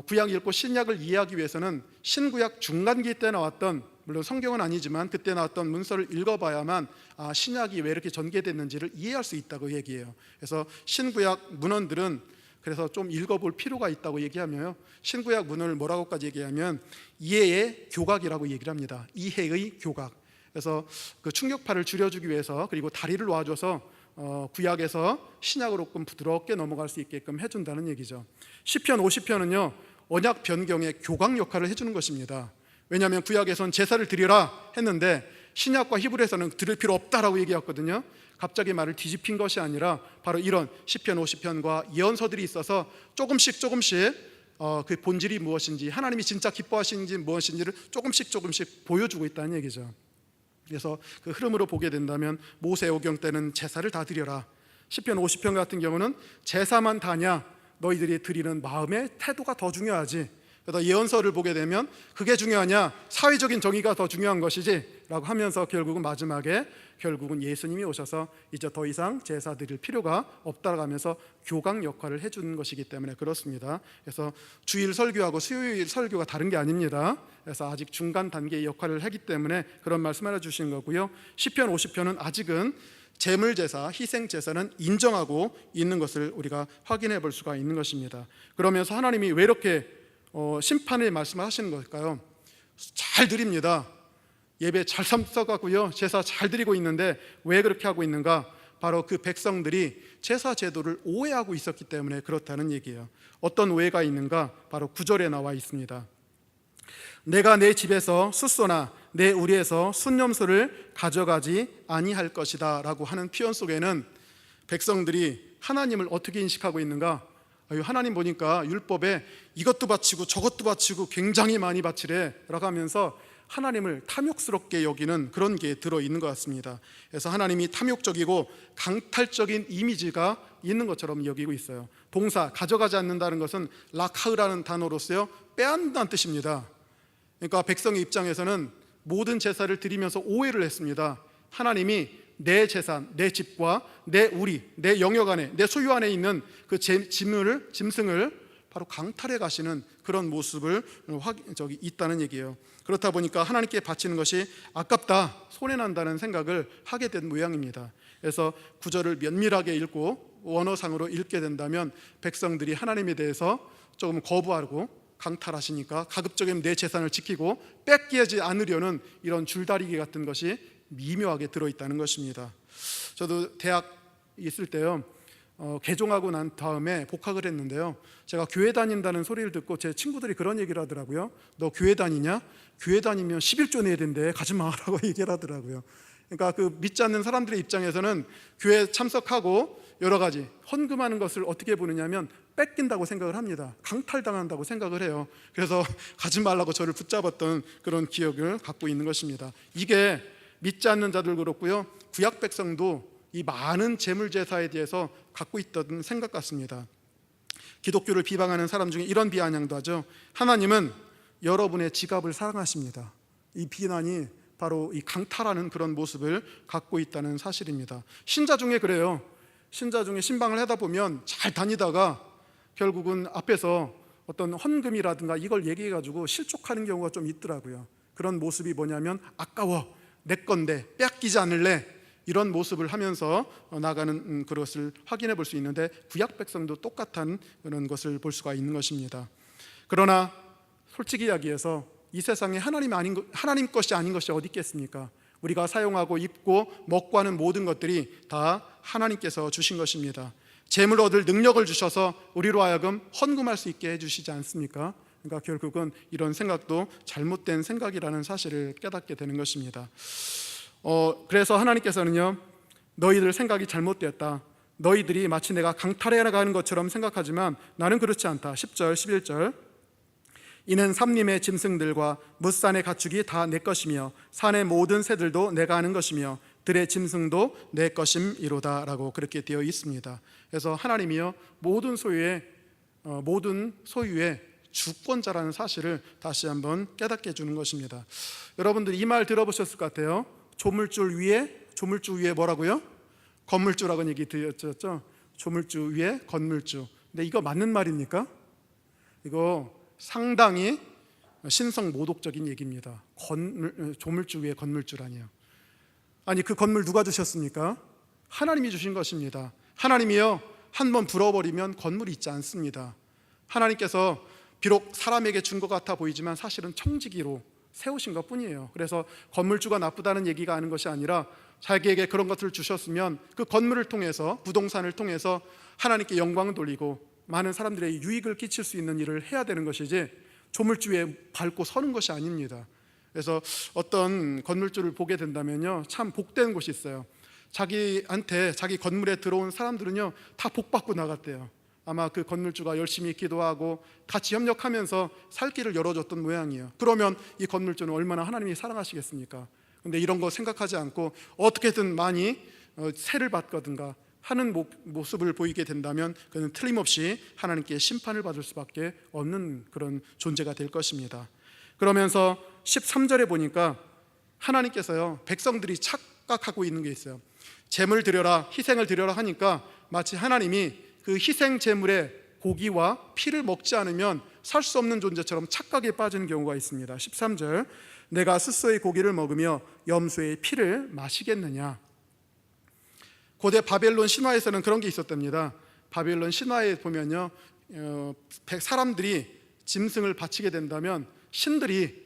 구약 읽고 신약을 이해하기 위해서는 신구약 중간기 때 나왔던, 물론 성경은 아니지만 그때 나왔던 문서를 읽어봐야만 신약이 왜 이렇게 전개됐는지를 이해할 수 있다고 얘기해요. 그래서 신구약 문헌들은 그래서 좀 읽어볼 필요가 있다고 얘기하며요, 신구약 문헌을 뭐라고까지 얘기하면 이해의 교각이라고 얘기를 합니다. 이해의 교각. 그래서 그 충격파를 줄여주기 위해서, 그리고 다리를 놔줘서 구약에서 신약으로 조금 부드럽게 넘어갈 수 있게끔 해준다는 얘기죠. 시편 50편은요 언약 변경의 교각 역할을 해주는 것입니다. 왜냐하면 구약에선 제사를 드리라 했는데 신약과 히브리서는 드릴 필요 없다라고 얘기했거든요. 갑자기 말을 뒤집힌 것이 아니라 바로 이런 시편 50편과 예언서들이 있어서 조금씩 그 본질이 무엇인지, 하나님이 진짜 기뻐하시는지 무엇인지를 조금씩 보여주고 있다는 얘기죠. 그래서 그 흐름으로 보게 된다면 모세오경 때는 제사를 다 드려라, 시편 50편 같은 경우는 제사만 다냐, 너희들이 드리는 마음의 태도가 더 중요하지. 그래서 예언서를 보게 되면 그게 중요하냐, 사회적인 정의가 더 중요한 것이지 라고 하면서 결국은 마지막에 예수님이 오셔서 이제 더 이상 제사 드릴 필요가 없다고 하면서 교각 역할을 해주는 것이기 때문에 그렇습니다. 그래서 주일 설교하고 수요일 설교가 다른 게 아닙니다. 그래서 아직 중간 단계의 역할을 하기 때문에 그런 말씀을 해주신 거고요, 시편 50편은 아직은 제물제사, 희생제사는 인정하고 있는 것을 우리가 확인해 볼 수가 있는 것입니다. 그러면서 하나님이 왜 이렇게 심판의 말씀을 하시는 걸까요? 잘 드립니다. 예배 잘 써가고요, 제사 잘 드리고 있는데 왜 그렇게 하고 있는가? 바로 그 백성들이 제사 제도를 오해하고 있었기 때문에 그렇다는 얘기예요. 어떤 오해가 있는가? 바로 9절에 나와 있습니다. 내가 내 집에서 숫소나 내 우리에서 순념소를 가져가지 아니할 것이다 라고 하는 표현 속에는 백성들이 하나님을 어떻게 인식하고 있는가? 하나님 보니까 율법에 이것도 바치고 저것도 바치고 굉장히 많이 바치래 라고 하면서 하나님을 탐욕스럽게 여기는 그런 게 들어있는 것 같습니다. 그래서 하나님이 탐욕적이고 강탈적인 이미지가 있는 것처럼 여기고 있어요. 동사 가져가지 않는다는 것은 라카흐라는 단어로서요 빼앗는다는 뜻입니다. 그러니까 백성의 입장에서는 모든 제사를 드리면서 오해를 했습니다. 하나님이 내 재산, 내 집과 내 우리, 내 영역 안에, 내 소유 안에 있는 그 짐승을 바로 강탈해 가시는 그런 모습을 있다는 얘기예요. 그렇다 보니까 하나님께 바치는 것이 아깝다, 손해난다는 생각을 하게 된 모양입니다. 그래서 구절을 면밀하게 읽고 원어상으로 읽게 된다면 백성들이 하나님에 대해서 조금 거부하고 강탈하시니까 가급적이면 내 재산을 지키고 뺏기지 않으려는 이런 줄다리기 같은 것이 미묘하게 들어있다는 것입니다. 저도 대학 있을 때요 개종하고 난 다음에 복학을 했는데요, 제가 교회 다닌다는 소리를 듣고 제 친구들이 그런 얘기를 하더라고요. 너 교회 다니냐? 교회 다니면 11조 내야 된대, 가지 마라고 얘기를 하더라고요. 그러니까 그 믿지 않는 사람들의 입장에서는 교회 참석하고 여러 가지 헌금하는 것을 어떻게 보느냐면 뺏긴다고 생각을 합니다. 강탈당한다고 생각을 해요. 그래서 가지 말라고 저를 붙잡았던 그런 기억을 갖고 있는 것입니다. 이게 믿지 않는 자들 그렇고요, 구약 백성도 이 많은 재물 제사에 대해서 갖고 있던 생각 같습니다. 기독교를 비방하는 사람 중에 이런 비아냥도 하죠. 하나님은 여러분의 지갑을 사랑하십니다. 이 비난이 바로 이 강탈하는 그런 모습을 갖고 있다는 사실입니다. 신자 중에 그래요. 신자 중에 신방을 하다 보면 잘 다니다가 결국은 앞에서 어떤 헌금이라든가 이걸 얘기해가지고 실족하는 경우가 좀 있더라고요. 그런 모습이 뭐냐면 아까워, 내 건데 뺏기지 않을래, 이런 모습을 하면서 나가는 그것을 확인해 볼 수 있는데 구약 백성도 똑같은 그런 것을 볼 수가 있는 것입니다. 그러나 솔직히 이야기해서 이 세상에 하나님 것이 아닌 것이 어디 있겠습니까? 우리가 사용하고 입고 먹고 하는 모든 것들이 다 하나님께서 주신 것입니다. 재물 얻을 능력을 주셔서 우리로 하여금 헌금할 수 있게 해주시지 않습니까? 그러니까 결국은 이런 생각도 잘못된 생각이라는 사실을 깨닫게 되는 것입니다. 그래서 하나님께서는요, 너희들 생각이 잘못되었다, 너희들이 마치 내가 강탈해 나가는 것처럼 생각하지만 나는 그렇지 않다. 10절 11절 이는 삼림의 짐승들과 뭇산의 가축이 다 내 것이며 산의 모든 새들도 내가 하는 것이며 들의 짐승도 내 것임이로다 라고 그렇게 되어 있습니다. 그래서 하나님이요 모든 소유의 주권자라는 사실을 다시 한번 깨닫게 해주는 것입니다. 여러분들 이 말 들어보셨을 것 같아요. 조물주 위에 뭐라고요? 건물주라고 얘기 드렸죠. 조물주 위에 건물주. 근데 이거 맞는 말입니까? 이거 상당히 신성모독적인 얘기입니다. 조물주 위에 건물주라니요. 아니 그 건물 누가 주셨습니까? 하나님이 주신 것입니다. 하나님이요 한번 불어버리면 건물이 있지 않습니다. 하나님께서 비록 사람에게 준 것 같아 보이지만 사실은 청지기로 세우신 것 뿐이에요. 그래서 건물주가 나쁘다는 얘기가 아닌 것이 아니라 자기에게 그런 것을 주셨으면 그 건물을 통해서, 부동산을 통해서 하나님께 영광을 돌리고 많은 사람들의 유익을 끼칠 수 있는 일을 해야 되는 것이지 조물주에 밟고 서는 것이 아닙니다. 그래서 어떤 건물주를 보게 된다면요 참 복된 곳이 있어요. 자기 건물에 들어온 사람들은요 다 복받고 나갔대요. 아마 그 건물주가 열심히 기도하고 같이 협력하면서 살 길을 열어줬던 모양이에요. 그러면 이 건물주는 얼마나 하나님이 사랑하시겠습니까? 근데 이런 거 생각하지 않고 어떻게든 많이 세를 받거든가 하는 모습을 보이게 된다면 그는 틀림없이 하나님께 심판을 받을 수밖에 없는 그런 존재가 될 것입니다. 그러면서 13절에 보니까 하나님께서요 백성들이 착각하고 있는 게 있어요. 제물 드려라, 희생을 드려라 하니까 마치 하나님이 그 희생 제물의 고기와 피를 먹지 않으면 살 수 없는 존재처럼 착각에 빠지는 경우가 있습니다. 13절 내가 스소의 고기를 먹으며 염소의 피를 마시겠느냐. 고대 바벨론 신화에서는 그런 게 있었답니다. 바벨론 신화에 보면요 사람들이 짐승을 바치게 된다면 신들이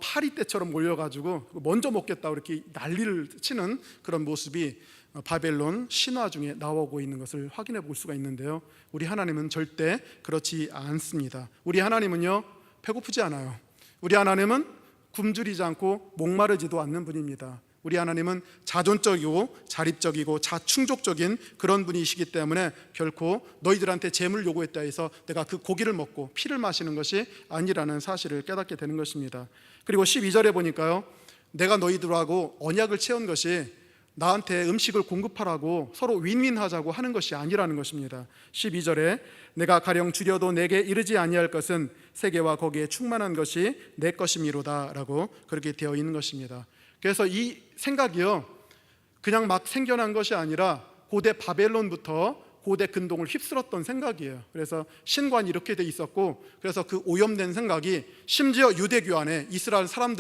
파리 때처럼 몰려가지고 먼저 먹겠다고 이렇게 난리를 치는 그런 모습이 바벨론 신화 중에 나오고 있는 것을 확인해 볼 수가 있는데요, 우리 하나님은 절대 그렇지 않습니다. 우리 하나님은요 배고프지 않아요. 우리 하나님은 굶주리지 않고 목마르지도 않는 분입니다. 우리 하나님은 자존적이고 자립적이고 자충족적인 그런 분이시기 때문에 결코 너희들한테 재물 요구했다 해서 내가 그 고기를 먹고 피를 마시는 것이 아니라는 사실을 깨닫게 되는 것입니다. 그리고 12절에 보니까요, 내가 너희들하고 언약을 채운 것이 나한테 음식을 공급하라고 서로 윈윈하자고 하는 것이 아니라는 것입니다. 12절에 내가 가령 주려도 내게 이르지 아니할 것은 세계와 거기에 충만한 것이 내 것이미로다 라고 그렇게 되어 있는 것입니다. 그래서 이 생각이요, 그냥 막 생겨난 것이 아니라 고대 바벨론부터 고대 근동을 휩쓸었던 생각이에요. 그래서 신관이 이렇게 돼 있었고, 그래서 그 오염된 생각이 심지어 유대교 안에 이스라엘 사람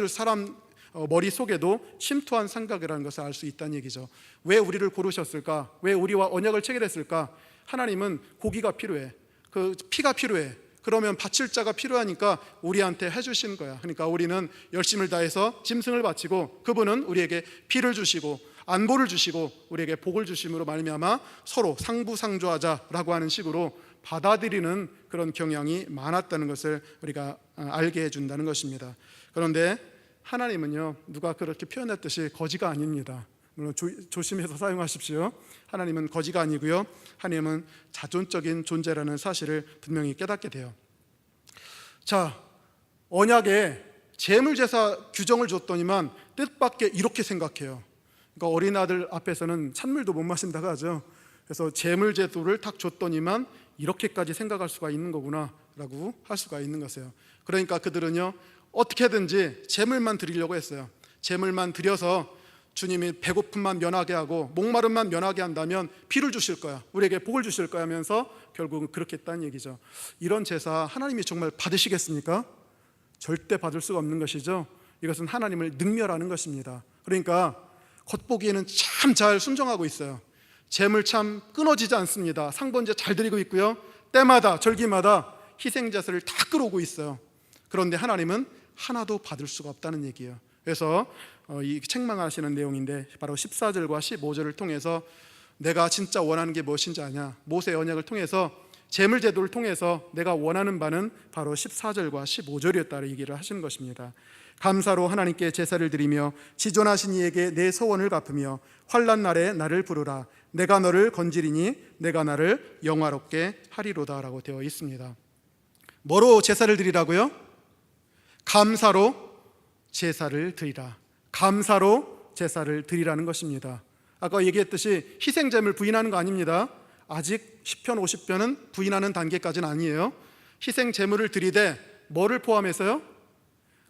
머릿속에도 침투한 생각이라는 것을 알 수 있다는 얘기죠. 왜 우리를 고르셨을까? 왜 우리와 언약을 체결했을까? 하나님은 고기가 필요해, 그 피가 필요해. 그러면 바칠 자가 필요하니까 우리한테 해주신 거야. 그러니까 우리는 열심을 다해서 짐승을 바치고, 그분은 우리에게 피를 주시고 안보를 주시고 우리에게 복을 주심으로 말미암아 서로 상부상조하자라고 하는 식으로 받아들이는 그런 경향이 많았다는 것을 우리가 알게 해준다는 것입니다. 그런데 하나님은요, 누가 그렇게 표현했듯이 거지가 아닙니다. 물론 조심해서 사용하십시오. 하나님은 거지가 아니고요, 하나님은 자존적인 존재라는 사실을 분명히 깨닫게 돼요. 자, 언약에 제물제사 규정을 줬더니만 뜻밖의 이렇게 생각해요. 그러니까 어린아들 앞에서는 찬물도 못 마신다고 하죠. 그래서 제물제도를 딱 줬더니만 이렇게까지 생각할 수가 있는 거구나 라고 할 수가 있는 것이에요. 그러니까 그들은요, 어떻게든지 제물만 드리려고 했어요. 제물만 드려서 주님이 배고픔만 면하게 하고 목마름만 면하게 한다면 피를 주실 거야, 우리에게 복을 주실 거야 하면서 결국은 그렇게 했다는 얘기죠. 이런 제사 하나님이 정말 받으시겠습니까? 절대 받을 수가 없는 것이죠. 이것은 하나님을 능멸하는 것입니다. 그러니까 겉보기에는 참 잘 순종하고 있어요. 제물 참 끊어지지 않습니다. 상번제 잘 드리고 있고요, 때마다 절기마다 희생제사를 다 끌어오고 있어요. 그런데 하나님은 하나도 받을 수가 없다는 얘기예요. 그래서 이 책망하시는 내용인데 바로 14절과 15절을 통해서 내가 진짜 원하는 게 무엇인지 아냐, 모세의 언약을 통해서 제물제도를 통해서 내가 원하는 바는 바로 14절과 15절이었다는 얘기를 하시는 것입니다. 감사로 하나님께 제사를 드리며 지존하신 이에게 내 소원을 갚으며 환난 날에 나를 부르라. 내가 너를 건지리니 내가 나를 영화롭게 하리로다 라고 되어 있습니다. 뭐로 제사를 드리라고요? 감사로 제사를 드리라. 감사로 제사를 드리라는 것입니다. 아까 얘기했듯이 희생제물 부인하는 거 아닙니다. 아직 10편 50편은 부인하는 단계까지는 아니에요. 희생제물을 드리되 뭐를 포함해서요?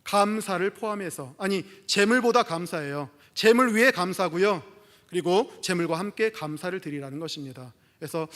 감사를 포함해서. 아니, 제물보다 감사예요. 제물 위에 감사고요, 그리고 제물과 함께 감사를 드리라는 것입니다. 그래서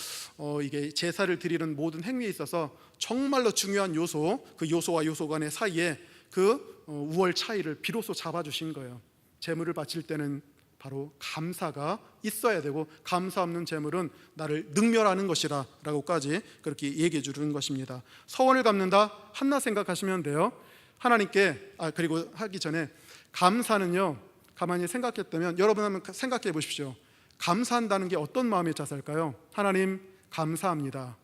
이게 제사를 드리는 모든 행위에 있어서 정말로 중요한 요소, 그 요소와 요소 간의 사이에 그 우월 차이를 비로소 잡아주신 거예요. 제물을 바칠 때는 바로 감사가 있어야 되고, 감사 없는 제물은 나를 능멸하는 것이라 라고까지 그렇게 얘기해 주는 것입니다. 서원을 갚는다, 한나 생각하시면 돼요. 하나님께 그리고 하기 전에 감사는요, 가만히 생각했다면 여러분 한번 생각해 보십시오. 감사한다는 게 어떤 마음의 자세일까요? 하나님 감사합니다.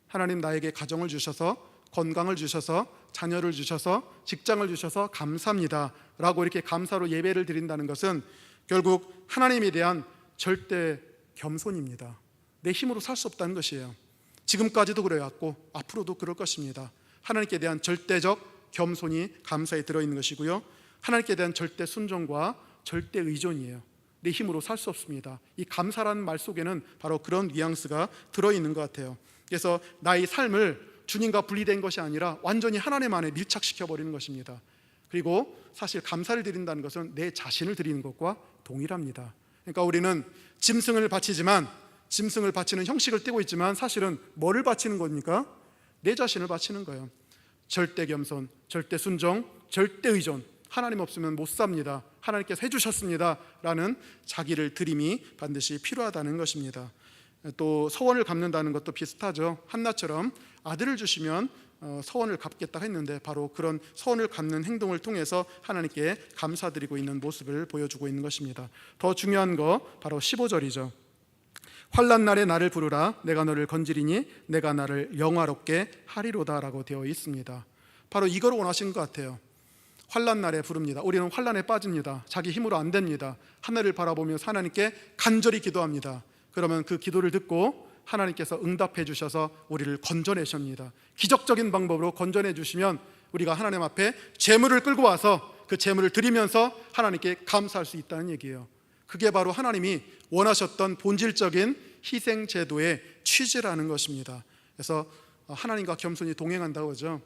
하나님 나에게 가정을 주셔서, 건강을 주셔서, 자녀를 주셔서, 직장을 주셔서 감사합니다 라고 이렇게 감사로 예배를 드린다는 것은 결국 하나님에 대한 절대 겸손입니다. 내 힘으로 살 수 없다는 것이에요. 지금까지도 그래왔고 앞으로도 그럴 것입니다. 하나님께 대한 절대적 겸손이 감사에 들어있는 것이고요, 하나님께 대한 절대 순종과 절대 의존이에요. 내 힘으로 살 수 없습니다. 이 감사라는 말 속에는 바로 그런 뉘앙스가 들어있는 것 같아요. 그래서 나의 삶을 주님과 분리된 것이 아니라 완전히 하나님 안에 밀착시켜버리는 것입니다. 그리고 사실 감사를 드린다는 것은 내 자신을 드리는 것과 동일합니다. 그러니까 우리는 짐승을 바치지만, 짐승을 바치는 형식을 띠고 있지만 사실은 뭐를 바치는 겁니까? 내 자신을 바치는 거예요. 절대 겸손, 절대 순종, 절대 의존. 하나님 없으면 못 삽니다, 하나님께서 해주셨습니다 라는 자기를 드림이 반드시 필요하다는 것입니다. 또 서원을 갚는다는 것도 비슷하죠. 한나처럼 아들을 주시면 서원을 갚겠다 했는데 바로 그런 서원을 갚는 행동을 통해서 하나님께 감사드리고 있는 모습을 보여주고 있는 것입니다. 더 중요한 거 바로 15절이죠. 환난 날에 나를 부르라. 내가 너를 건지리니 내가 나를 영화롭게 하리로다 라고 되어 있습니다. 바로 이걸 원하신 것 같아요. 환난 날에 부릅니다. 우리는 환난에 빠집니다. 자기 힘으로 안 됩니다. 하늘을 바라보면서 하나님께 간절히 기도합니다. 그러면 그 기도를 듣고 하나님께서 응답해 주셔서 우리를 건져내십니다. 기적적인 방법으로 건져내 주시면 우리가 하나님 앞에 제물을 끌고 와서 그 제물을 드리면서 하나님께 감사할 수 있다는 얘기예요. 그게 바로 하나님이 원하셨던 본질적인 희생 제도의 취지라는 것입니다. 그래서 하나님과 겸손히 동행한다고 하죠.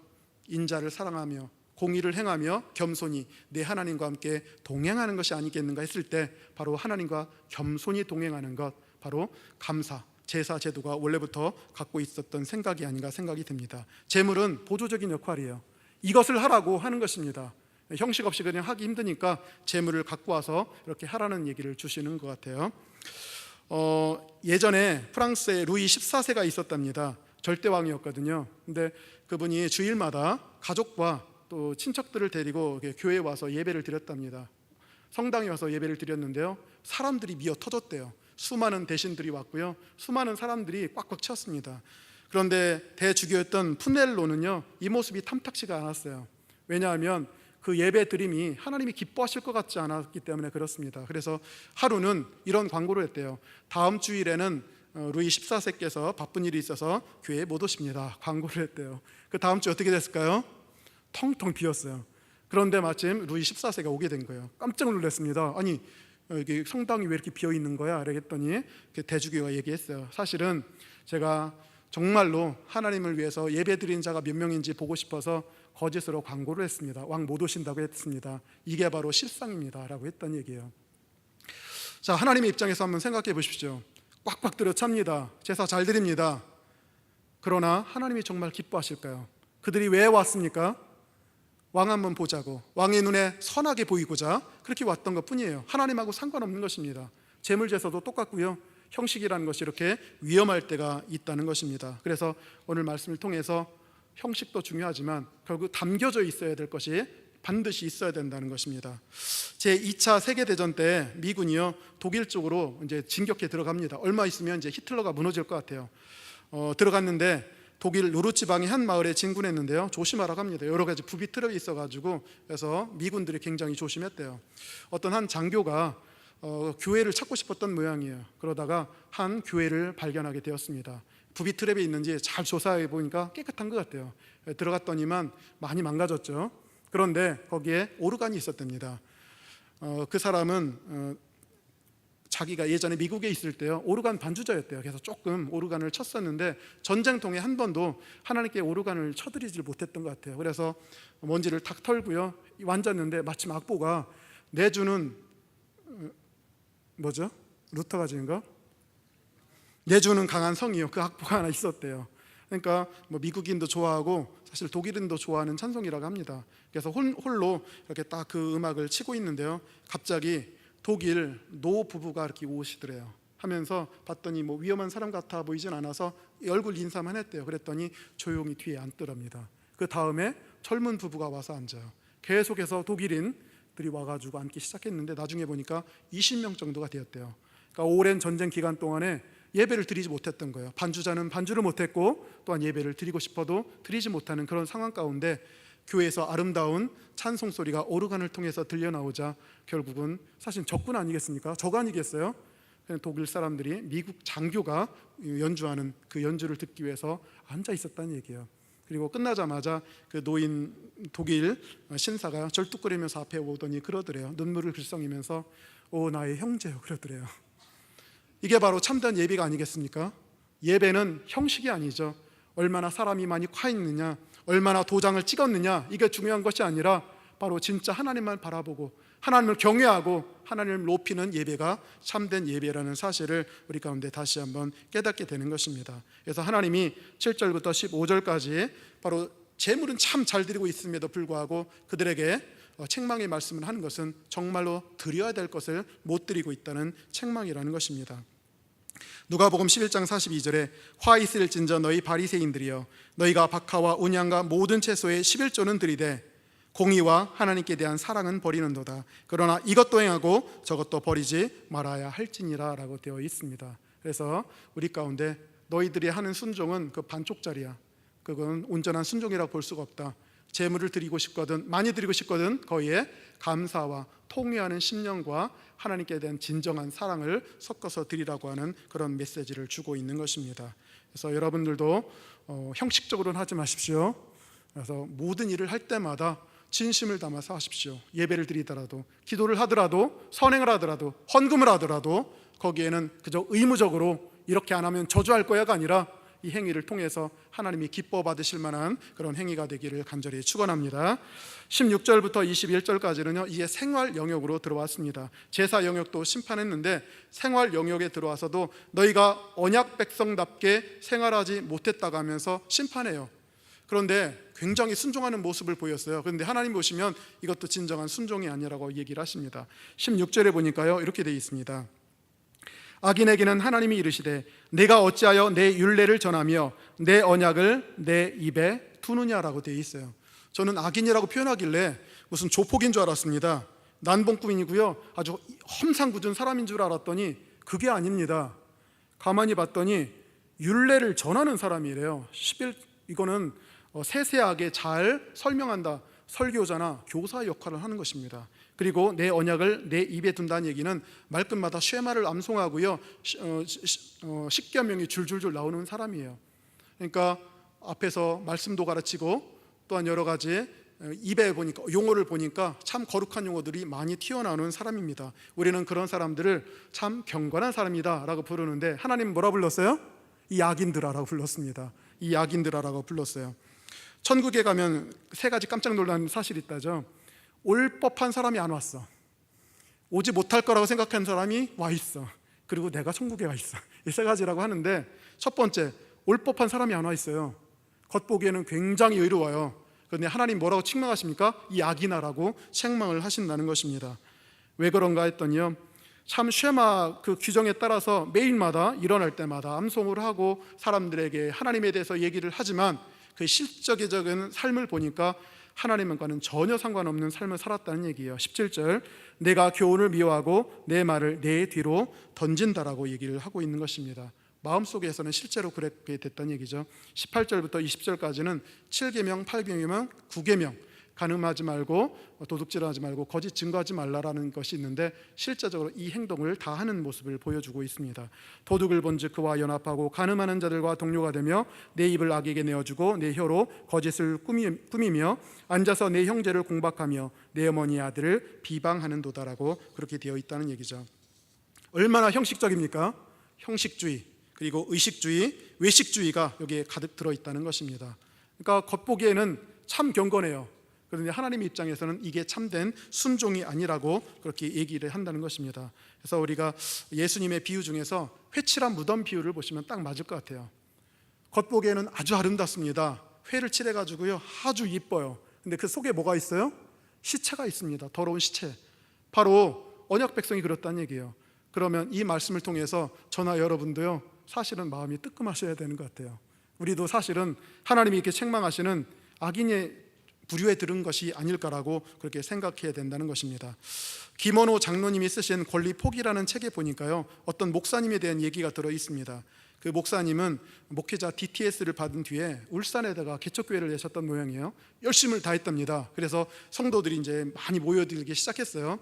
인자를 사랑하며 공의를 행하며 겸손히 내 하나님과 함께 동행하는 것이 아니겠는가 했을 때 바로 하나님과 겸손히 동행하는 것, 바로 감사, 제사 제도가 원래부터 갖고 있었던 생각이 아닌가 생각이 듭니다. 제물은 보조적인 역할이에요. 이것을 하라고 하는 것입니다. 형식 없이 그냥 하기 힘드니까 제물을 갖고 와서 이렇게 하라는 얘기를 주시는 것 같아요. 예전에 프랑스에 루이 14세가 있었답니다. 절대왕이었거든요. 근데 그분이 주일마다 가족과 또 친척들을 데리고 교회에 와서 예배를 드렸답니다. 성당에 와서 예배를 드렸는데요, 사람들이 미어 터졌대요. 수많은 대신들이 왔고요, 수많은 사람들이 꽉꽉 찼습니다. 그런데 대주교였던 푸넬로는요, 이 모습이 탐탁지가 않았어요. 왜냐하면 그 예배 드림이 하나님이 기뻐하실 것 같지 않았기 때문에 그렇습니다. 그래서 하루는 이런 광고를 했대요. 다음 주일에는 루이 14세께서 바쁜 일이 있어서 교회에 못 오십니다. 광고를 했대요. 그 다음 주 어떻게 됐을까요? 텅텅 비었어요. 그런데 마침 루이 14세가 오게 된 거예요. 깜짝 놀랐습니다. 아니, 여기 성당이 왜 이렇게 비어 있는 거야? 그랬더니 대주교가 얘기했어요. 사실은 제가 정말로 하나님을 위해서 예배 드린 자가 몇 명인지 보고 싶어서 거짓으로 광고를 했습니다. 왕 못 오신다고 했습니다. 이게 바로 실상입니다 라고 했던 얘기예요. 자, 하나님의 입장에서 한번 생각해 보십시오. 꽉꽉 들어찹니다. 제사 잘 드립니다. 그러나 하나님이 정말 기뻐하실까요? 그들이 왜 왔습니까? 왕 한번 보자고, 왕의 눈에 선하게 보이고자 그렇게 왔던 것 뿐이에요. 하나님하고 상관없는 것입니다. 제물제사도 똑같고요, 형식이라는 것이 이렇게 위험할 때가 있다는 것입니다. 그래서 오늘 말씀을 통해서 형식도 중요하지만 결국 담겨져 있어야 될 것이 반드시 있어야 된다는 것입니다. 제2차 세계대전 때 미군이요, 독일 쪽으로 이제 진격해 들어갑니다. 얼마 있으면 이제 히틀러가 무너질 것 같아요. 들어갔는데 독일 루르 지방의 한 마을에 진군했는데요, 조심하라고 합니다. 여러 가지 부비 트랩이 있어가지고, 그래서 미군들이 굉장히 조심했대요. 어떤 한 장교가 교회를 찾고 싶었던 모양이에요. 그러다가 한 교회를 발견하게 되었습니다. 부비 트랩이 있는지 잘 조사해 보니까 깨끗한 것 같아요. 들어갔더니만 많이 망가졌죠. 그런데 거기에 오르간이 있었답니다. 그 사람은 자기가 예전에 미국에 있을 때요, 오르간 반주자였대요. 그래서 조금 오르간을 쳤었는데 전쟁통에 한 번도 하나님께 오르간을 쳐드리질 못했던 것 같아요. 그래서 먼지를 탁 털고요, 앉았는데 마침 악보가 내주는 뭐죠? 루터가 지은 거? 내주는 강한 성이요, 그 악보가 하나 있었대요. 그러니까 뭐 미국인도 좋아하고 사실 독일인도 좋아하는 찬송이라고 합니다. 그래서 홀로 이렇게 딱 그 음악을 치고 있는데요, 갑자기 독일 노 부부가 이렇게 오시더래요. 하면서 봤더니 뭐 위험한 사람 같아 보이진 않아서 얼굴 인사만 했대요. 그랬더니 조용히 뒤에 앉더랍니다. 그 다음에 젊은 부부가 와서 앉아요. 계속해서 독일인들이 와가지고 앉기 시작했는데 나중에 보니까 20명 정도가 되었대요. 그러니까 오랜 전쟁 기간 동안에 예배를 드리지 못했던 거예요. 반주자는 반주를 못했고 또한 예배를 드리고 싶어도 드리지 못하는 그런 상황 가운데 교회에서 아름다운 찬송 소리가 오르간을 통해서 들려나오자 결국은 사실 적군 아니겠습니까? 적 아니겠어요? 그냥 독일 사람들이 미국 장교가 연주하는 그 연주를 듣기 위해서 앉아 있었다는 얘기예요. 그리고 끝나자마자 그 노인 독일 신사가 절뚝거리면서 앞에 오더니 그러더래요. 눈물을 글썽이면서 오 나의 형제요 그러더래요. 이게 바로 참된 예배가 아니겠습니까? 예배는 형식이 아니죠. 얼마나 사람이 많이 qa 있느냐, 얼마나 도장을 찍었느냐, 이게 중요한 것이 아니라 바로 진짜 하나님만 바라보고 하나님을 경외하고 하나님을 높이는 예배가 참된 예배라는 사실을 우리 가운데 다시 한번 깨닫게 되는 것입니다. 그래서 하나님이 7절부터 15절까지 바로 제물은 참 잘 드리고 있음에도 불구하고 그들에게 책망의 말씀을 하는 것은 정말로 드려야 될 것을 못 드리고 있다는 책망이라는 것입니다. 누가복음 11장 42절에 화 있을진저 너희 바리새인들이여 너희가 박하와 온양과 모든 채소의 11조는 드리되 공의와 하나님께 대한 사랑은 버리는도다. 그러나 이것도 행하고 저것도 버리지 말아야 할지니라 라고 되어 있습니다. 그래서 우리 가운데 너희들이 하는 순종은 그 반쪽짜리야, 그건 온전한 순종이라고 볼 수가 없다. 재물을 드리고 싶거든, 많이 드리고 싶거든 거기에 감사와 통회하는 심령과 하나님께 대한 진정한 사랑을 섞어서 드리라고 하는 그런 메시지를 주고 있는 것입니다. 그래서 여러분들도 형식적으로는 하지 마십시오. 그래서 모든 일을 할 때마다 진심을 담아서 하십시오. 예배를 드리더라도, 기도를 하더라도, 선행을 하더라도, 헌금을 하더라도 거기에는 그저 의무적으로 이렇게 안 하면 저주할 거야가 아니라 이 행위를 통해서 하나님이 기뻐 받으실 만한 그런 행위가 되기를 간절히 축원합니다. 16절부터 21절까지는요, 이게 생활 영역으로 들어왔습니다. 제사 영역도 심판했는데 생활 영역에 들어와서도 너희가 언약 백성답게 생활하지 못했다고 하면서 심판해요. 그런데 굉장히 순종하는 모습을 보였어요. 그런데 하나님 보시면 이것도 진정한 순종이 아니라고 얘기를 하십니다. 16절에 보니까요, 이렇게 되어 있습니다. 악인에게는 하나님이 이르시되 내가 어찌하여 내 율례를 전하며 내 언약을 내 입에 두느냐라고 되어 있어요. 저는 악인이라고 표현하길래 무슨 조폭인 줄 알았습니다. 난봉꾼이고요, 아주 험상궂은 사람인 줄 알았더니 그게 아닙니다. 가만히 봤더니 율례를 전하는 사람이래요. 이거는 세세하게 잘 설명한다, 설교자나 교사 역할을 하는 것입니다. 그리고 내 언약을 내 입에 둔다는 얘기는 말끝마다 쉐마를 암송하고요, 십계명이 줄줄줄 나오는 사람이에요. 그러니까 앞에서 말씀도 가르치고 또한 여러 가지 입에 보니까 용어를 보니까 참 거룩한 용어들이 많이 튀어나오는 사람입니다. 우리는 그런 사람들을 참 경건한 사람이다 라고 부르는데 하나님은 뭐라 불렀어요? 이 악인들아라고 불렀습니다. 이 악인들아라고 불렀어요. 천국에 가면 세 가지 깜짝 놀라는 사실이 있다죠. 올 법한 사람이 안 왔어. 오지 못할 거라고 생각한 사람이 와 있어. 그리고 내가 천국에 가 있어. 이 세 가지라고 하는데, 첫 번째, 올 법한 사람이 안 와 있어요. 겉보기에는 굉장히 의로워요. 그런데 하나님 뭐라고 책망하십니까? 이 악이나라고 책망을 하신다는 것입니다. 왜 그런가 했더니요, 참 쉐마 그 규정에 따라서 매일마다 일어날 때마다 암송을 하고 사람들에게 하나님에 대해서 얘기를 하지만 그 실적인 삶을 보니까 하나님과는 전혀 상관없는 삶을 살았다는 얘기예요. 17절, 내가 교훈을 미워하고 내 말을 내 뒤로 던진다라고 얘기를 하고 있는 것입니다. 마음속에서는 실제로 그렇게 됐다는 얘기죠. 18절부터 20절까지는 7계명, 8계명, 9계명, 간음하지 말고 도둑질하지 말고 거짓 증거하지 말라라는 것이 있는데 실제적으로 이 행동을 다 하는 모습을 보여주고 있습니다. 도둑을 본즉 그와 연합하고 간음하는 자들과 동료가 되며 내 입을 악에게 내어주고 내 혀로 거짓을 꾸미며 앉아서 내 형제를 공박하며 내 어머니의 아들을 비방하는도다라고 그렇게 되어 있다는 얘기죠. 얼마나 형식적입니까? 형식주의, 그리고 의식주의, 외식주의가 여기에 가득 들어있다는 것입니다. 그러니까 겉보기에는 참 경건해요. 그런데 하나님 입장에서는 이게 참된 순종이 아니라고 그렇게 얘기를 한다는 것입니다. 그래서 우리가 예수님의 비유 중에서 회칠한 무덤 비유를 보시면 딱 맞을 것 같아요. 겉보기에는 아주 아름답습니다. 회를 칠해가지고요, 아주 이뻐요. 근데 그 속에 뭐가 있어요? 시체가 있습니다. 더러운 시체. 바로 언약 백성이 그렇다는 얘기예요. 그러면 이 말씀을 통해서 저나 여러분도요, 사실은 마음이 뜨끔하셔야 되는 것 같아요. 우리도 사실은 하나님이 이렇게 책망하시는 악인의 부류에 들은 것이 아닐까라고 그렇게 생각해야 된다는 것입니다. 김원호 장로님이 쓰신 권리 포기라는 책에 보니까요, 어떤 목사님에 대한 얘기가 들어 있습니다. 그 목사님은 목회자 DTS를 받은 뒤에 울산에다가 개척교회를 내셨던 모양이에요. 열심을 다했답니다. 그래서 성도들이 이제 많이 모여들기 시작했어요.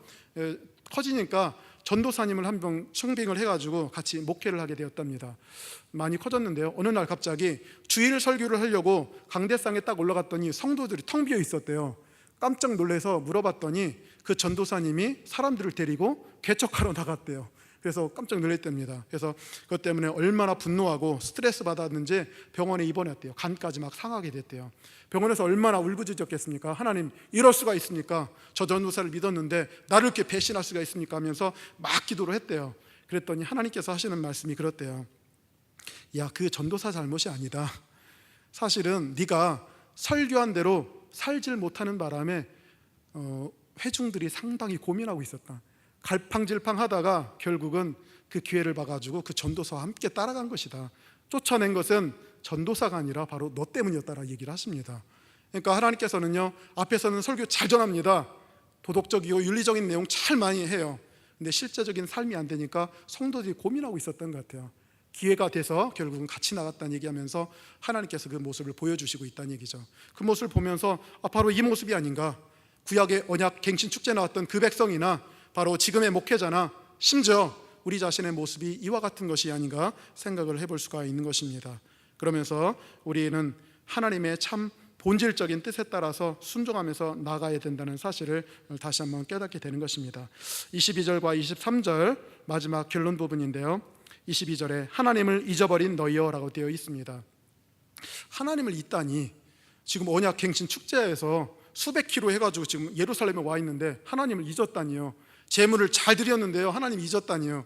커지니까 전도사님을 한 명 청빙을 해가지고 같이 목회를 하게 되었답니다. 많이 커졌는데요, 어느 날 갑자기 주일 설교를 하려고 강대상에 딱 올라갔더니 성도들이 텅 비어 있었대요. 깜짝 놀라서 물어봤더니 그 전도사님이 사람들을 데리고 개척하러 나갔대요. 그래서 깜짝 놀랐답니다. 그래서 그것 때문에 얼마나 분노하고 스트레스 받았는지 병원에 입원했대요. 간까지 막 상하게 됐대요. 병원에서 얼마나 울부짖었겠습니까? 하나님, 이럴 수가 있습니까? 저 전도사를 믿었는데 나를 이렇게 배신할 수가 있습니까? 하면서 막 기도를 했대요. 그랬더니 하나님께서 하시는 말씀이 그렇대요. 야, 그 전도사 잘못이 아니다. 사실은 네가 설교한 대로 살질 못하는 바람에 회중들이 상당히 고민하고 있었다. 갈팡질팡하다가 결국은 그 기회를 봐가지고 그 전도사와 함께 따라간 것이다. 쫓아낸 것은 전도사가 아니라 바로 너 때문이었다라고 얘기를 하십니다. 그러니까 하나님께서는요, 앞에서는 설교 잘 전합니다. 도덕적이고 윤리적인 내용 잘 많이 해요. 근데 실제적인 삶이 안 되니까 성도들이 고민하고 있었던 것 같아요. 기회가 돼서 결국은 같이 나갔다는 얘기하면서 하나님께서 그 모습을 보여주시고 있다는 얘기죠. 그 모습을 보면서 바로 이 모습이 아닌가, 구약의 언약 갱신 축제 나왔던 그 백성이나 바로 지금의 목회자나 심지어 우리 자신의 모습이 이와 같은 것이 아닌가 생각을 해볼 수가 있는 것입니다. 그러면서 우리는 하나님의 참 본질적인 뜻에 따라서 순종하면서 나가야 된다는 사실을 다시 한번 깨닫게 되는 것입니다. 22절과 23절 마지막 결론 부분인데요, 22절에 하나님을 잊어버린 너희여 라고 되어 있습니다. 하나님을 잊다니, 지금 언약 갱신 축제에서 수백 킬로 해가지고 지금 예루살렘에 와 있는데 하나님을 잊었다니요. 제물을 잘 드렸는데요, 하나님 잊었다니요.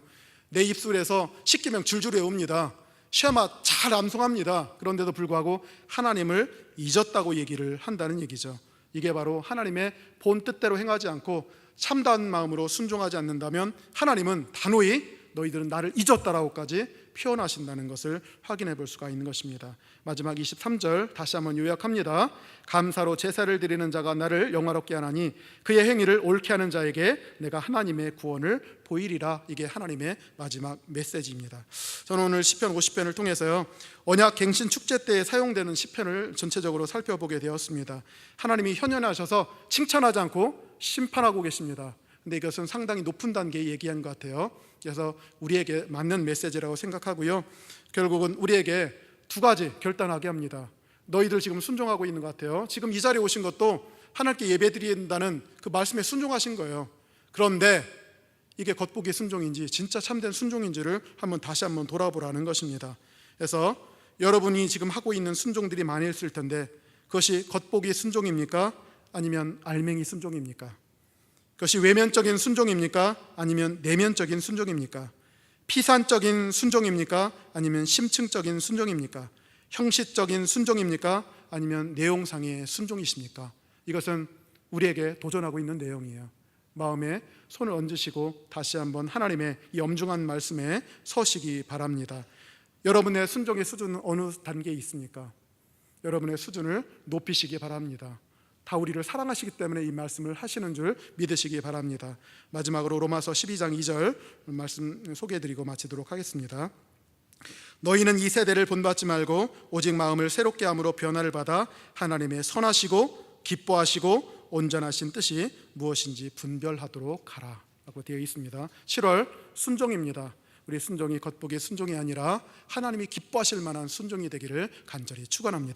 내 입술에서 십계명 줄줄 외웁니다. 쉐마 잘 암송합니다. 그런데도 불구하고 하나님을 잊었다고 얘기를 한다는 얘기죠. 이게 바로 하나님의 본 뜻대로 행하지 않고 참다운 마음으로 순종하지 않는다면 하나님은 단호히 너희들은 나를 잊었다라고까지 표현하신다는 것을 확인해 볼 수가 있는 것입니다. 마지막 23절 다시 한번 요약합니다. 감사로 제사를 드리는 자가 나를 영화롭게 하나니 그의 행위를 옳게 하는 자에게 내가 하나님의 구원을 보이리라. 이게 하나님의 마지막 메시지입니다. 저는 오늘 시편 50편을 통해서요, 언약 갱신 축제 때 사용되는 시편을 전체적으로 살펴보게 되었습니다. 하나님이 현현하셔서 칭찬하지 않고 심판하고 계십니다. 근데 이것은 상당히 높은 단계에 얘기한 것 같아요. 그래서 우리에게 맞는 메시지라고 생각하고요, 결국은 우리에게 두 가지 결단하게 합니다. 너희들 지금 순종하고 있는 것 같아요. 지금 이 자리에 오신 것도 하나님께 예배드린다는 그 말씀에 순종하신 거예요. 그런데 이게 겉보기 순종인지 진짜 참된 순종인지를 다시 한번 돌아보라는 것입니다. 그래서 여러분이 지금 하고 있는 순종들이 많이 있을 텐데 그것이 겉보기 순종입니까? 아니면 알맹이 순종입니까? 그것이 외면적인 순종입니까? 아니면 내면적인 순종입니까? 피산적인 순종입니까? 아니면 심층적인 순종입니까? 형식적인 순종입니까? 아니면 내용상의 순종이십니까? 이것은 우리에게 도전하고 있는 내용이에요. 마음에 손을 얹으시고 다시 한번 하나님의 이 엄중한 말씀에 서시기 바랍니다. 여러분의 순종의 수준은 어느 단계에 있습니까? 여러분의 수준을 높이시기 바랍니다. 다 우리를 사랑하시기 때문에 이 말씀을 하시는 줄 믿으시기 바랍니다. 마지막으로 로마서 12장 2절 말씀 소개해드리고 마치도록 하겠습니다. 너희는 이 세대를 본받지 말고 오직 마음을 새롭게 함으로 변화를 받아 하나님의 선하시고 기뻐하시고 온전하신 뜻이 무엇인지 분별하도록 하라 라고 되어 있습니다. 7월 순종입니다. 우리 순종이 겉보기의 순종이 아니라 하나님이 기뻐하실 만한 순종이 되기를 간절히 축원합니다.